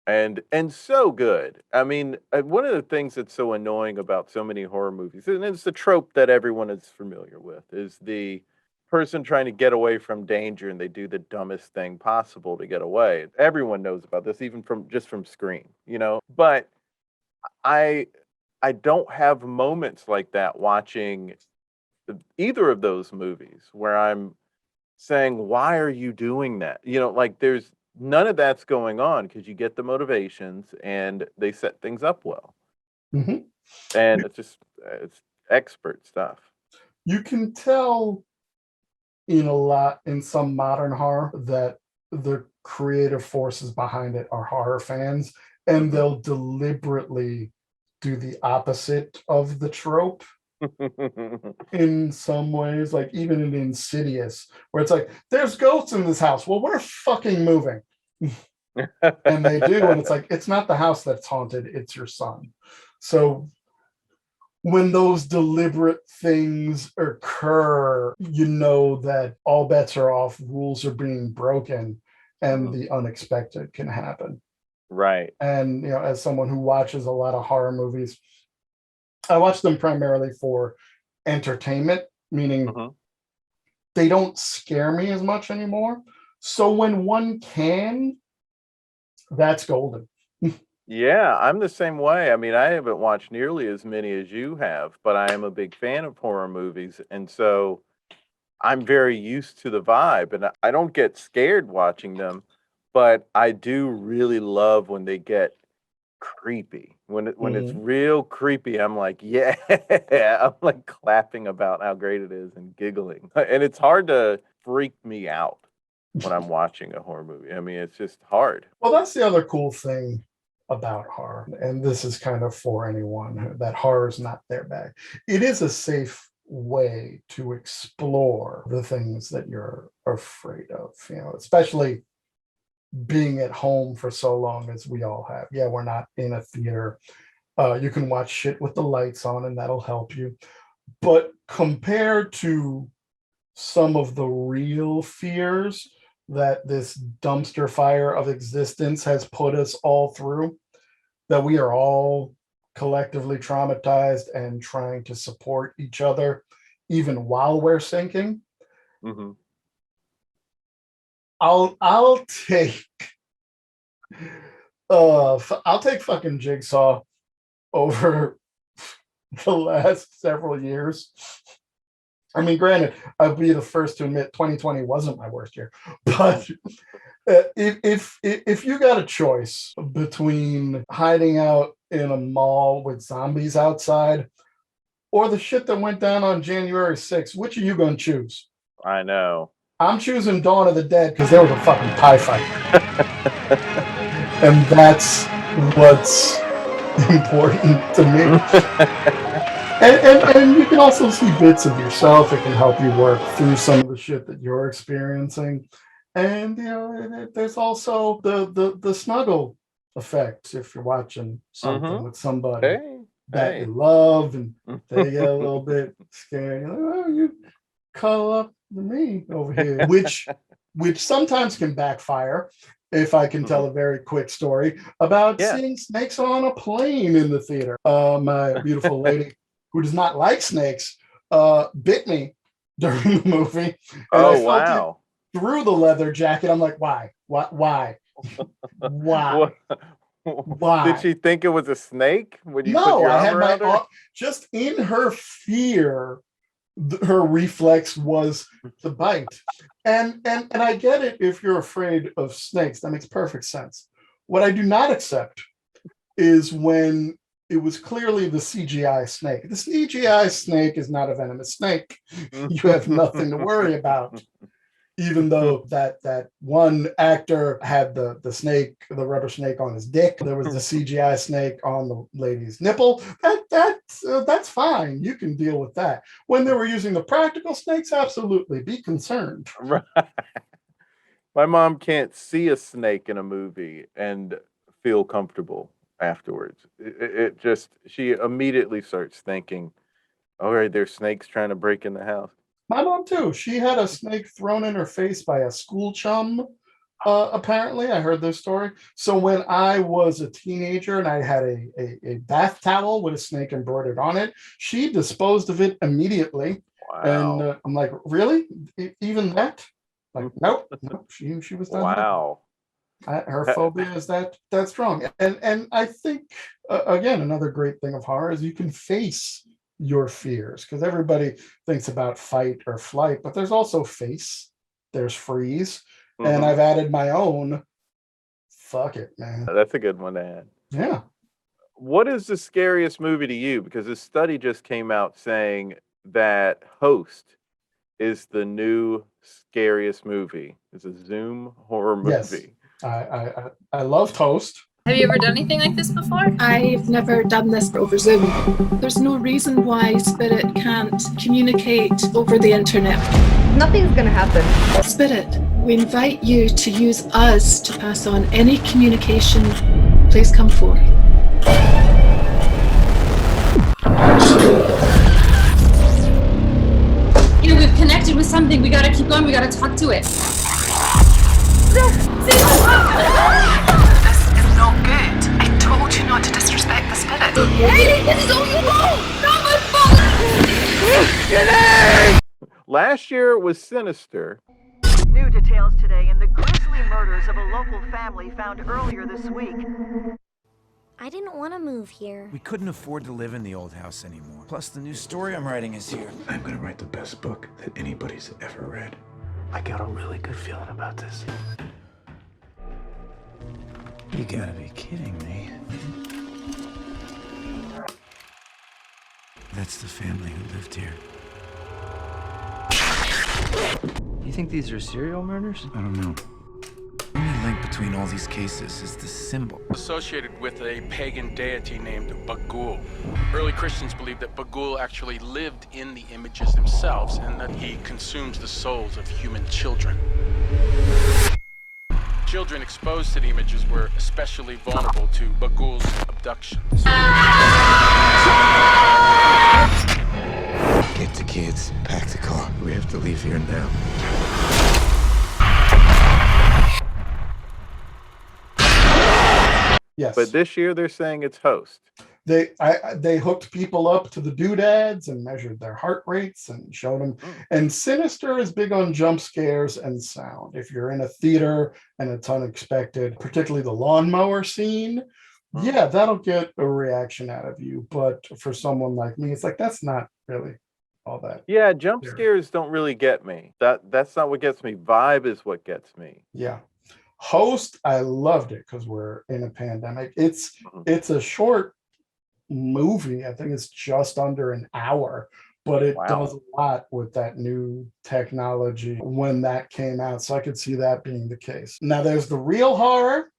and so good. I mean, one of the things that's so annoying about so many horror movies, and it's the trope that everyone is familiar with, is the person trying to get away from danger and they do the dumbest thing possible to get away. Everyone knows about this, even from Scream, But I don't have moments like that watching either of those movies where I'm saying, why are you doing that? Like there's none of that's going on, because you get the motivations and they set things up well. And it's expert stuff. You can tell in some modern horror that the creative forces behind it are horror fans, and they'll deliberately do the opposite of the trope in some ways, like even in Insidious, where it's like, there's ghosts in this house. Well, we're fucking moving. And they do, and it's like, it's not the house that's haunted, it's your son. So when those deliberate things occur, you know that all bets are off, rules are being broken, and the unexpected can happen. Right. And as someone who watches a lot of horror movies, I watch them primarily for entertainment, meaning they don't scare me as much anymore. So when one can, that's golden. Yeah, I'm the same way. I mean, I haven't watched nearly as many as you have, but I am a big fan of horror movies. And so I'm very used to the vibe, and I don't get scared watching them, but I do really love when they get creepy. When it's real creepy, I'm like, yeah, I'm like clapping about how great it is and giggling. And it's hard to freak me out. when I'm watching a horror movie. I mean, it's just hard. Well, that's the other cool thing about horror, and this is kind of for anyone that horror is not their bag. It is a safe way to explore the things that you're afraid of, especially being at home for so long as we all have. Yeah, we're not in a theater. You can watch shit with the lights on, and that'll help you. But compared to some of the real fears that this dumpster fire of existence has put us all through, that we are all collectively traumatized and trying to support each other, even while we're sinking. Mm-hmm. I'll take fucking Jigsaw over the last several years. I mean, granted, I'll be the first to admit 2020 wasn't my worst year, but if you got a choice between hiding out in a mall with zombies outside or the shit that went down on January 6th, which are you going to choose? I know. I'm choosing Dawn of the Dead because there was a fucking TIE fighter. And that's what's important to me. And you can also see bits of yourself. It can help you work through some of the shit that you're experiencing. And there's also the snuggle effect if you're watching something with somebody that you love and they get a little bit scared. You're like, oh, you cuddle up to me over here, which sometimes can backfire. If I can tell a very quick story about seeing snakes on a plane in the theater. My beautiful lady who does not like snakes bit me during the movie. And I felt it through the leather jacket. I'm like, why? Why? Did she think it was a snake when you put your I arm had around her? Just in her fear, her reflex was to bite. And I get it if you're afraid of snakes. That makes perfect sense. What I do not accept is when it was clearly the CGI snake. The CGI snake is not a venomous snake. You have nothing to worry about. Even though that one actor had the snake, the rubber snake on his dick, there was the CGI snake on the lady's nipple. That's fine. You can deal with that. When they were using the practical snakes, absolutely, be concerned. Right. My mom can't see a snake in a movie and feel comfortable afterwards. It just, she immediately starts thinking, all right, there's snakes trying to break in the house. My mom too. She had a snake thrown in her face by a school chum. Apparently, I heard this story. So when I was a teenager and I had a bath towel with a snake embroidered on it, she disposed of it immediately. Wow. And I'm like, really? Even that? Like, nope. She was done. Wow. Her phobia is that strong. And I think again, another great thing of horror is you can face your fears, because everybody thinks about fight or flight, but there's also face, there's freeze, and I've added my own fuck it, man. That's a good one to add. Yeah. What is the scariest movie to you? Because this study just came out saying that Host is the new scariest movie. It's a Zoom horror movie. Yes. I love Host. Have you ever done anything like this before? I've never done this over Zoom. There's no reason why Spirit can't communicate over the internet. Nothing's gonna happen. Spirit, we invite you to use us to pass on any communication. Please come forth. We've connected with something. We gotta keep going. We gotta talk to it. Not to disrespect the spirit. Hey, this is all you know! Not my fault! Last year was sinister. New details today in the grisly murders of a local family found earlier this week. I didn't want to move here. We couldn't afford to live in the old house anymore. Plus, the new story I'm writing is here. I'm gonna write the best book that anybody's ever read. I got a really good feeling about this. You gotta be kidding me. That's the family who lived here. You think these are serial murders? I don't know. The only link between all these cases is the symbol. Associated with a pagan deity named Bagul. Early Christians believed that Bagul actually lived in the images themselves and that he consumes the souls of human children. Children exposed to the images were especially vulnerable to Bagul's abductions. Get the kids, pack the car. We have to leave here now. Yes. But this year they're saying it's Host. They hooked people up to the doodads and measured their heart rates and showed them. And Sinister is big on jump scares and sound. If you're in a theater and it's unexpected, particularly the lawnmower scene, yeah, that'll get a reaction out of you. But for someone like me, it's like, that's not really all that. Yeah, jump scares don't really get me. That's not what gets me. Vibe is what gets me. Yeah. Host, I loved it because we're in a pandemic. It's a short movie. I think it's just under an hour, but it does a lot with that new technology when that came out. So I could see that being the case. Now there's the real horror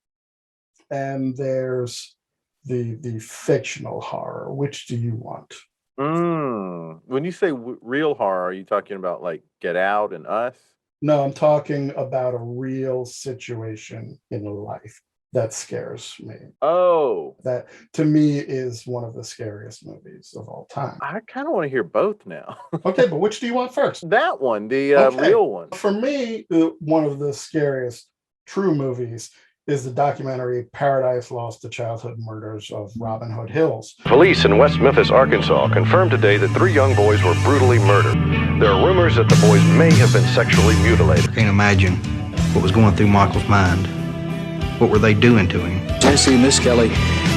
and there's the fictional horror. Which do you want? When you say real horror, are you talking about like Get Out and Us? No, I'm talking about a real situation in life that scares me. Oh. That, to me, is one of the scariest movies of all time. I kind of want to hear both now. Okay, but which do you want first? That one, the real one. For me, one of the scariest true movies is the documentary Paradise Lost: The Childhood Murders of Robin Hood Hills. Police in West Memphis, Arkansas confirmed today that 3 young boys were brutally murdered. There are rumors that the boys may have been sexually mutilated. I can't imagine what was going through Michael's mind. What were they doing to him? Jesse Miss Kelly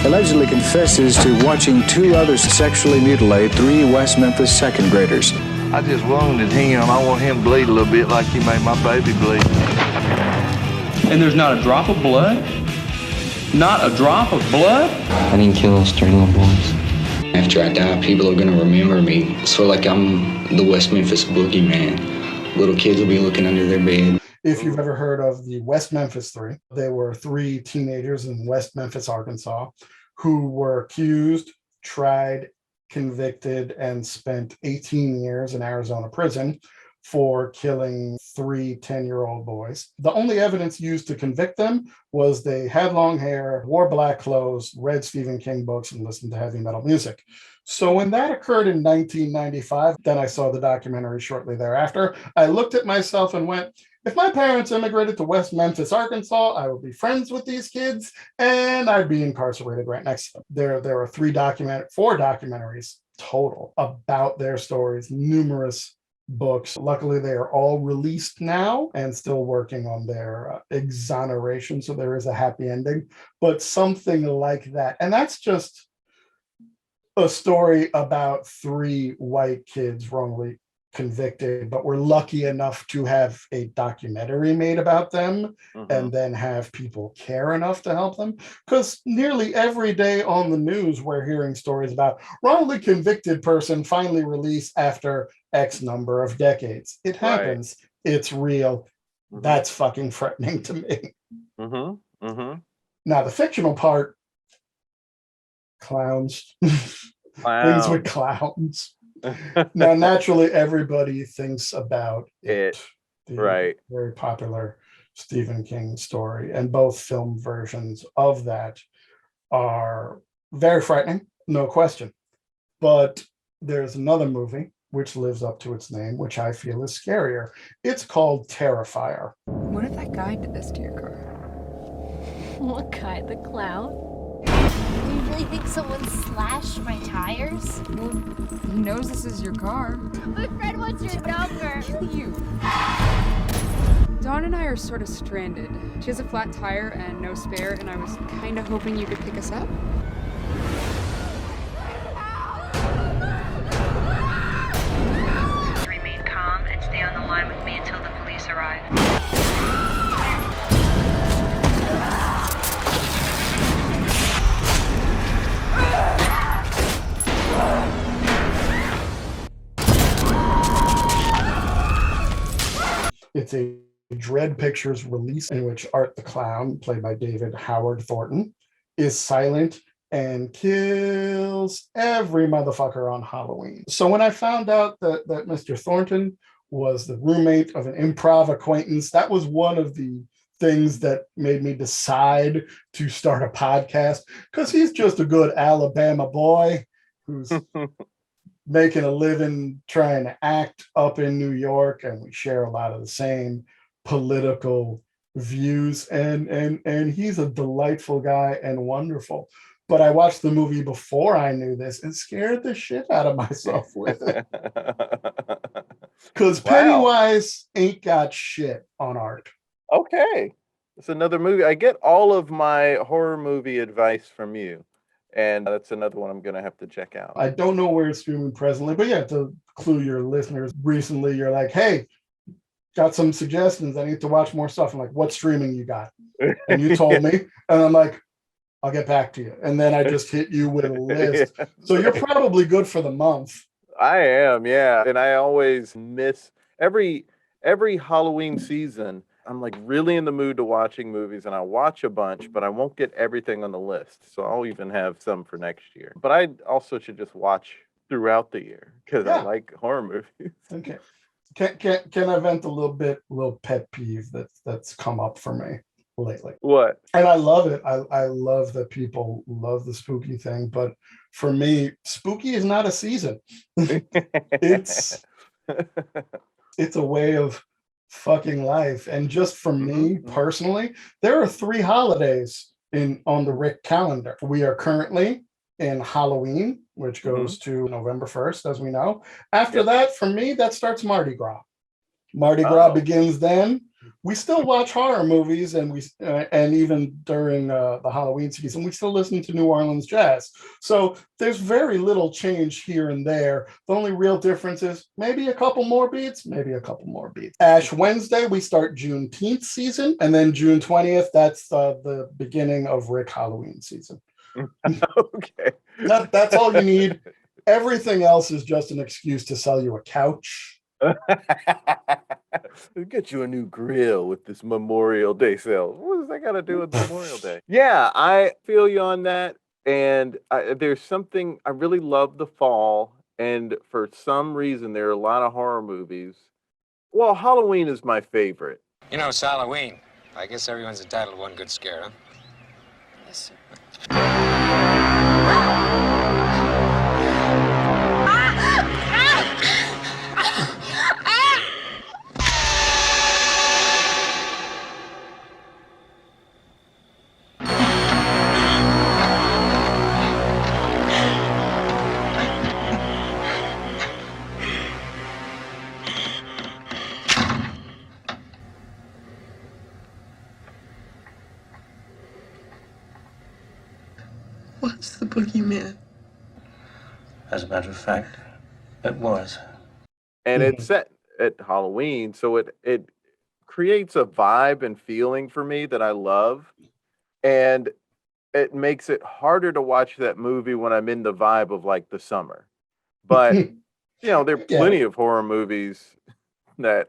allegedly confesses to watching 2 others sexually mutilate 3 West Memphis second graders. I just wounded him. I want him to bleed a little bit like he made my baby bleed. And there's not a drop of blood? Not a drop of blood? I didn't kill those 3 little boys. After I die, people are going to remember me. It's sort of like I'm the West Memphis boogeyman. Little kids will be looking under their bed. If you've ever heard of the West Memphis 3, they were 3 teenagers in West Memphis, Arkansas, who were accused, tried, convicted, and spent 18 years in Arizona prison for killing 3 10-year-old boys. The only evidence used to convict them was they had long hair, wore black clothes, read Stephen King books, and listened to heavy metal music. So when that occurred in 1995, then I saw the documentary shortly thereafter, I looked at myself and went, if my parents immigrated to West Memphis, Arkansas, I would be friends with these kids and I'd be incarcerated right next to them. There are 4 documentaries total about their stories, numerous books. Luckily, they are all released now and still working on their exoneration. So there is a happy ending, but something like that. And that's just a story about 3 white kids wrongly convicted, but we're lucky enough to have a documentary made about them and then have people care enough to help them. Because nearly every day on the news, we're hearing stories about wrongly convicted person finally released after X number of decades. It happens. Right. It's real. That's fucking threatening to me. Now, the fictional part, clowns. Things with clowns. Now, naturally, everybody thinks about it. The very popular Stephen King story, and both film versions of that are very frightening, no question. But there's another movie which lives up to its name, which I feel is scarier. It's called Terrifier. What if that guy did this to your car? What guy? The clown? Do you really think someone slashed my tires? Well, he knows this is your car. My friend wants your number. You. Dawn and I are sort of stranded. She has a flat tire and no spare, and I was kind of hoping you could pick us up. Remain calm and stay on the line with me until the police arrive. It's a Dread Pictures release in which Art the Clown, played by David Howard Thornton, is silent and kills every motherfucker on Halloween. So when I found out that Mr. Thornton was the roommate of an improv acquaintance, that was one of the things that made me decide to start a podcast, because he's just a good Alabama boy who's making a living trying to act up in New York, and we share a lot of the same political views, and he's a delightful guy and wonderful. But I watched the movie before I knew this and scared the shit out of myself with it. Because Pennywise ain't got shit on Art. Okay. It's another movie. I get all of my horror movie advice from you. And that's another one I'm going to have to check out. I don't know where it's streaming presently, but yeah, to clue your listeners, recently you're like, hey, got some suggestions. I need to watch more stuff. I'm like, what streaming you got? And you told me. And I'm like, I'll get back to you. And then I just hit you with a list. Yeah. So you're probably good for the month. I am, yeah. And I always miss every Halloween season. I'm like really in the mood to watching movies, and I watch a bunch, but I won't get everything on the list. So I'll even have some for next year. But I also should just watch throughout the year because I like horror movies. Okay. Can I vent a little pet peeve that's come up for me lately? What? And I love it. I love that people love the spooky thing, but for me, spooky is not a season. It's a way of fucking life. And just for me personally, there are 3 holidays on the Rick calendar. We are currently in Halloween, which goes to November 1st, as we know. After that, for me, that starts Mardi Gras. Mardi Gras begins then. We still watch horror movies, and even during the Halloween season, we still listen to New Orleans jazz. So there's very little change here and there. The only real difference is maybe a couple more beats. Ash Wednesday, we start Juneteenth season, and then June 20th, that's the beginning of Rick Halloween season. Okay. That's all you need. Everything else is just an excuse to sell you a couch. Get you a new grill with this Memorial Day sale. What does that got to do with Memorial Day? Yeah, I feel you on that. And there's something, I really love the fall. And for some reason, there are a lot of horror movies. Well, Halloween is my favorite. You know, it's Halloween. I guess everyone's entitled to one good scare, huh? Yes, sir. What's the boogeyman? As a matter of fact, it was. And it's set at Halloween, so it creates a vibe and feeling for me that I love. And it makes it harder to watch that movie when I'm in the vibe of like the summer. But, you know, there are plenty of horror movies that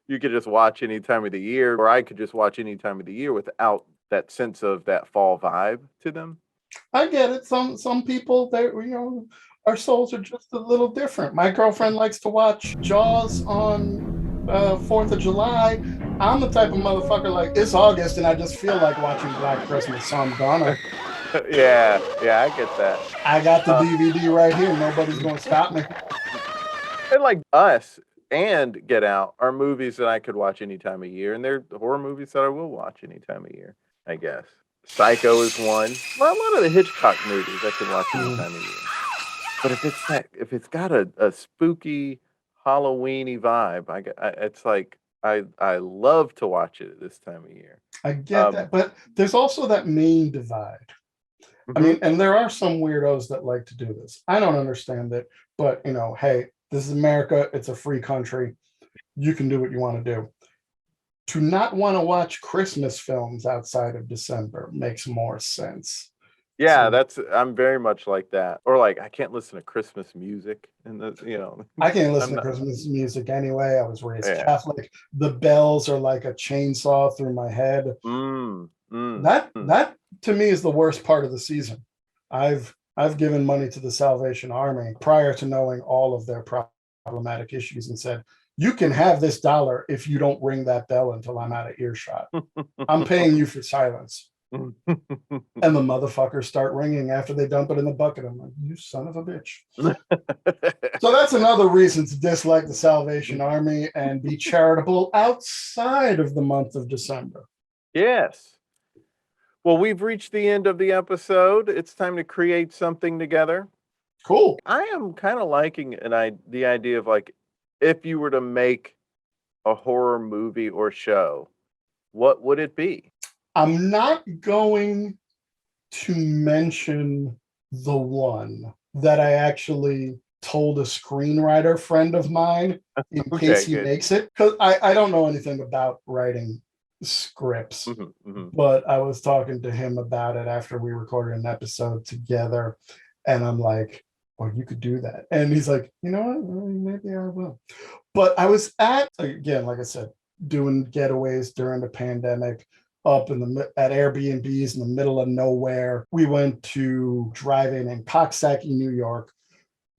you could just watch any time of the year, or I could just watch any time of the year without that sense of that fall vibe to them. I get it. Some people, our souls are just a little different. My girlfriend likes to watch Jaws on 4th of July. I'm the type of motherfucker like, it's August and I just feel like watching Black Christmas, so I'm gonna. Yeah, I get that. I got the DVD right here. Nobody's gonna stop me. And like Us and Get Out are movies that I could watch any time of year, and they're horror movies that I will watch any time of year, I guess. Psycho is one. Well, a lot of the Hitchcock movies I can watch any time of year. But if it's got a spooky Halloweeny vibe, it's like I love to watch it at this time of year. I get that, but there's also that main divide. I mean, and there are some weirdos that like to do this. I don't understand it, but hey, this is America. It's a free country. You can do what you want to do. To not want to watch Christmas films outside of December makes more sense. Yeah, So I'm very much like that. Or like I can't listen to Christmas music and I can't listen I'm to not Christmas music anyway. I was raised yeah. Catholic. The bells are like a chainsaw through my head. That to me is the worst part of the season. I've given money to the Salvation Army prior to knowing all of their problematic issues and said, you can have this dollar if you don't ring that bell until I'm out of earshot. I'm paying you for silence. And the motherfuckers start ringing after they dump it in the bucket. I'm like, you son of a bitch. So that's another reason to dislike the Salvation Army and be charitable outside of the month of December. Yes. Well, we've reached the end of the episode. It's time to create something together. Cool. I am kind of liking the idea of like, if you were to make a horror movie or show, what would it be? I'm not going to mention the one that I actually told a screenwriter friend of mine in case he makes it, because I don't know anything about writing scripts, but I was talking to him about it after we recorded an episode together, and I'm like, well, you could do that. And he's like, you know what, maybe I will. But I was at, again, like I said, doing getaways during the pandemic up at Airbnbs in the middle of nowhere. We went to drive-in Coxsackie, New York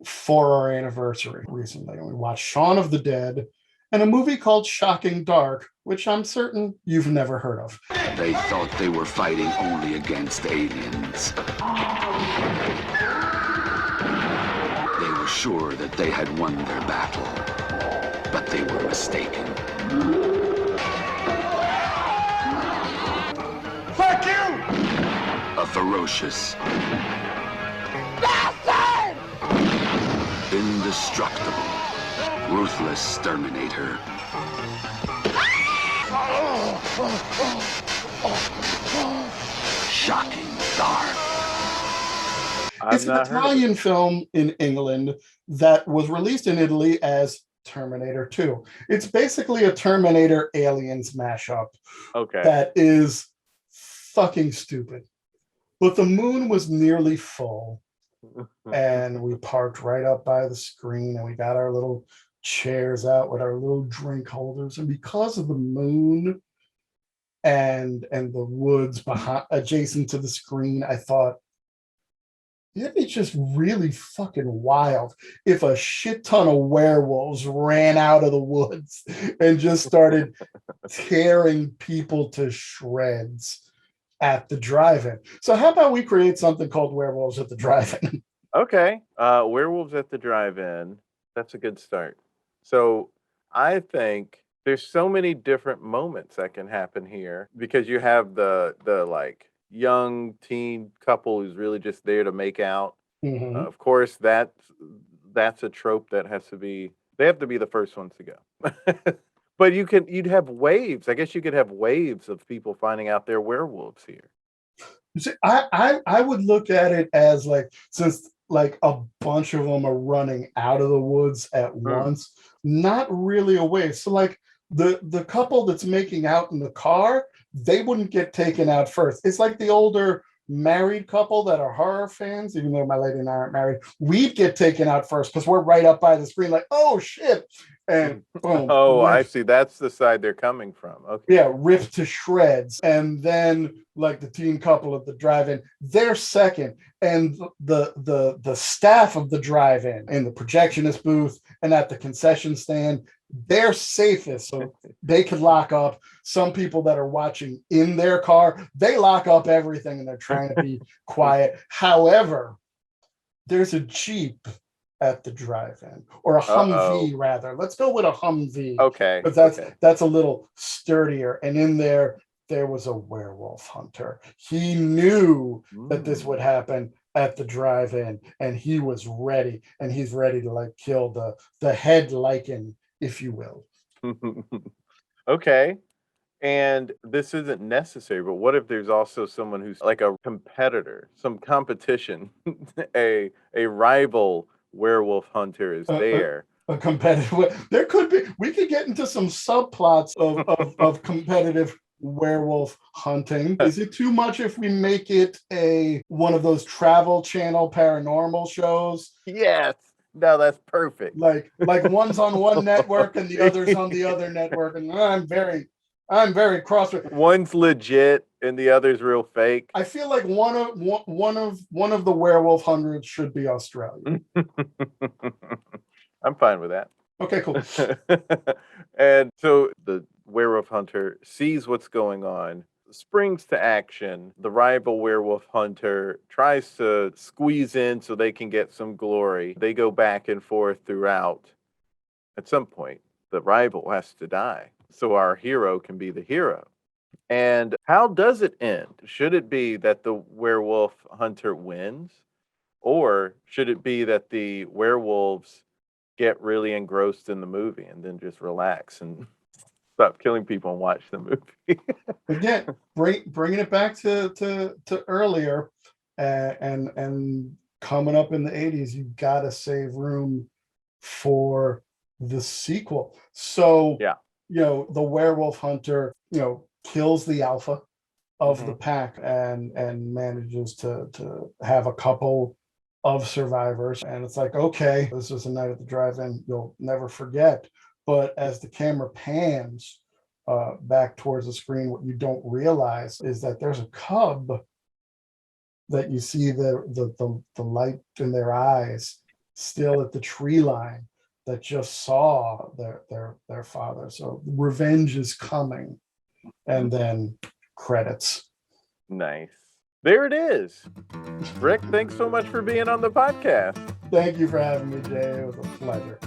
for our anniversary recently. And we watched Shaun of the Dead and a movie called Shocking Dark, which I'm certain you've never heard of. They thought they were fighting only against aliens. They were sure that they had won their battle, but they were mistaken. Fuck you! A ferocious, bastard! Indestructible, ruthless Terminator. Shocking Dark. It's an Italian film in England that was released in Italy as Terminator 2. It's basically a Terminator Aliens mashup. Okay. That is fucking stupid. But the moon was nearly full. And we parked right up by the screen and we got our little chairs out with our little drink holders. And because of the moon and the woods adjacent to the screen, I thought, it'd be just really fucking wild if a shit ton of werewolves ran out of the woods and just started tearing people to shreds at the drive-in. So how about we create something called Werewolves at the Drive-In? Okay. Werewolves at the Drive-In. That's a good start. So I think there's so many different moments that can happen here because you have the like young teen couple who's really just there to make out. Of course, that's a trope that has to be, they have to be the first ones to go. But you'd have waves. I guess you could have waves of people finding out they're werewolves here. See, I would look at it as like, since like a bunch of them are running out of the woods at once, not really a wave. So like the couple that's making out in the car, they wouldn't get taken out first. It's like the older married couple that are horror fans, even though my lady and I aren't married, we'd get taken out first because we're right up by the screen like, oh shit. And boom. Oh, I see. That's the side they're coming from. Okay. Yeah, ripped to shreds. And then like the teen couple at the drive-in, they're second. And the staff of the drive-in in the projectionist booth and at the concession stand, they're safest. So they could lock up. Some people that are watching in their car, they lock up everything and they're trying to be quiet. However, there's a Jeep at the drive-in, or a Humvee rather. Let's go with a Humvee. Okay. Because that's a little sturdier. And in there was a werewolf hunter. He knew that this would happen at the drive-in, and he was ready. And he's ready to like kill the head lichen, if you will. Okay. And this isn't necessary, but what if there's also someone who's like a competitor, some competition, a rival werewolf hunter is there. A competitive, there could be, we could get into some subplots of competitive werewolf hunting. Is it too much if we make it one of those Travel Channel paranormal shows? Yes. No, that's perfect. Like one's on one network and the other's on the other network, and I'm very cross with. One's legit and the other's real fake. I feel like one of the werewolf hunters should be Australian. I'm fine with that. Okay, cool. And so the werewolf hunter sees what's going on, springs to action. The rival werewolf hunter tries to squeeze in so they can get some glory. They go back and forth throughout. At some point, the rival has to die so our hero can be the hero. And how does it end? Should it be that the werewolf hunter wins? Or should it be that the werewolves get really engrossed in the movie and then just relax and stop killing people and watch the movie? Again, bringing it back to earlier, and coming up in the 80s, you got to save room for the sequel. So, yeah, the werewolf hunter, kills the alpha of the pack and manages to have a couple of survivors. And it's like, okay, this was a night at the drive-in you'll never forget. But as the camera pans back towards the screen, what you don't realize is that there's a cub that you see the light in their eyes still at the tree line that just saw their father. So revenge is coming. And then credits. Nice. There it is. Rick, thanks so much for being on the podcast. Thank you for having me, Jay. It was a pleasure.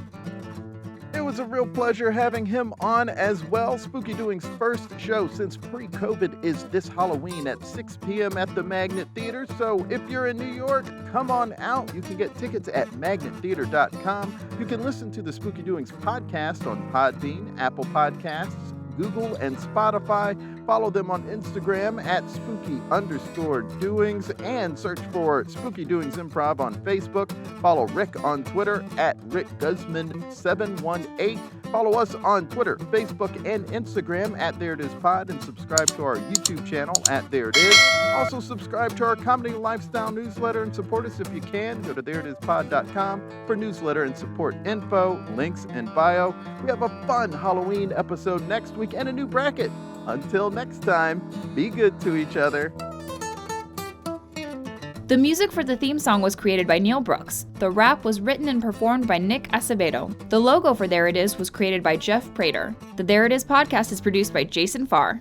It was a real pleasure having him on as well. Spooky Doing's first show since pre-COVID is this Halloween at 6 p.m. at the Magnet Theater. So if you're in New York, come on out. You can get tickets at magnettheater.com. You can listen to the Spooky Doings podcast on Podbean, Apple Podcasts, Google, and Spotify. Follow them on Instagram at spooky_doings and search for Spooky Doings Improv on Facebook. Follow Rick on Twitter at RickGuzman718. Follow us on Twitter, Facebook, and Instagram at There It Is Pod, and subscribe to our YouTube channel at There It Is. Also subscribe to our comedy lifestyle newsletter and support us if you can. Go to thereitispod.com for newsletter and support info, links, and bio. We have a fun Halloween episode next week and a new bracket. Until next time, be good to each other. The music for the theme song was created by Neil Brooks. The rap was written and performed by Nick Acevedo. The logo for There It Is was created by Jeff Prater. The There It Is podcast is produced by Jason Farr.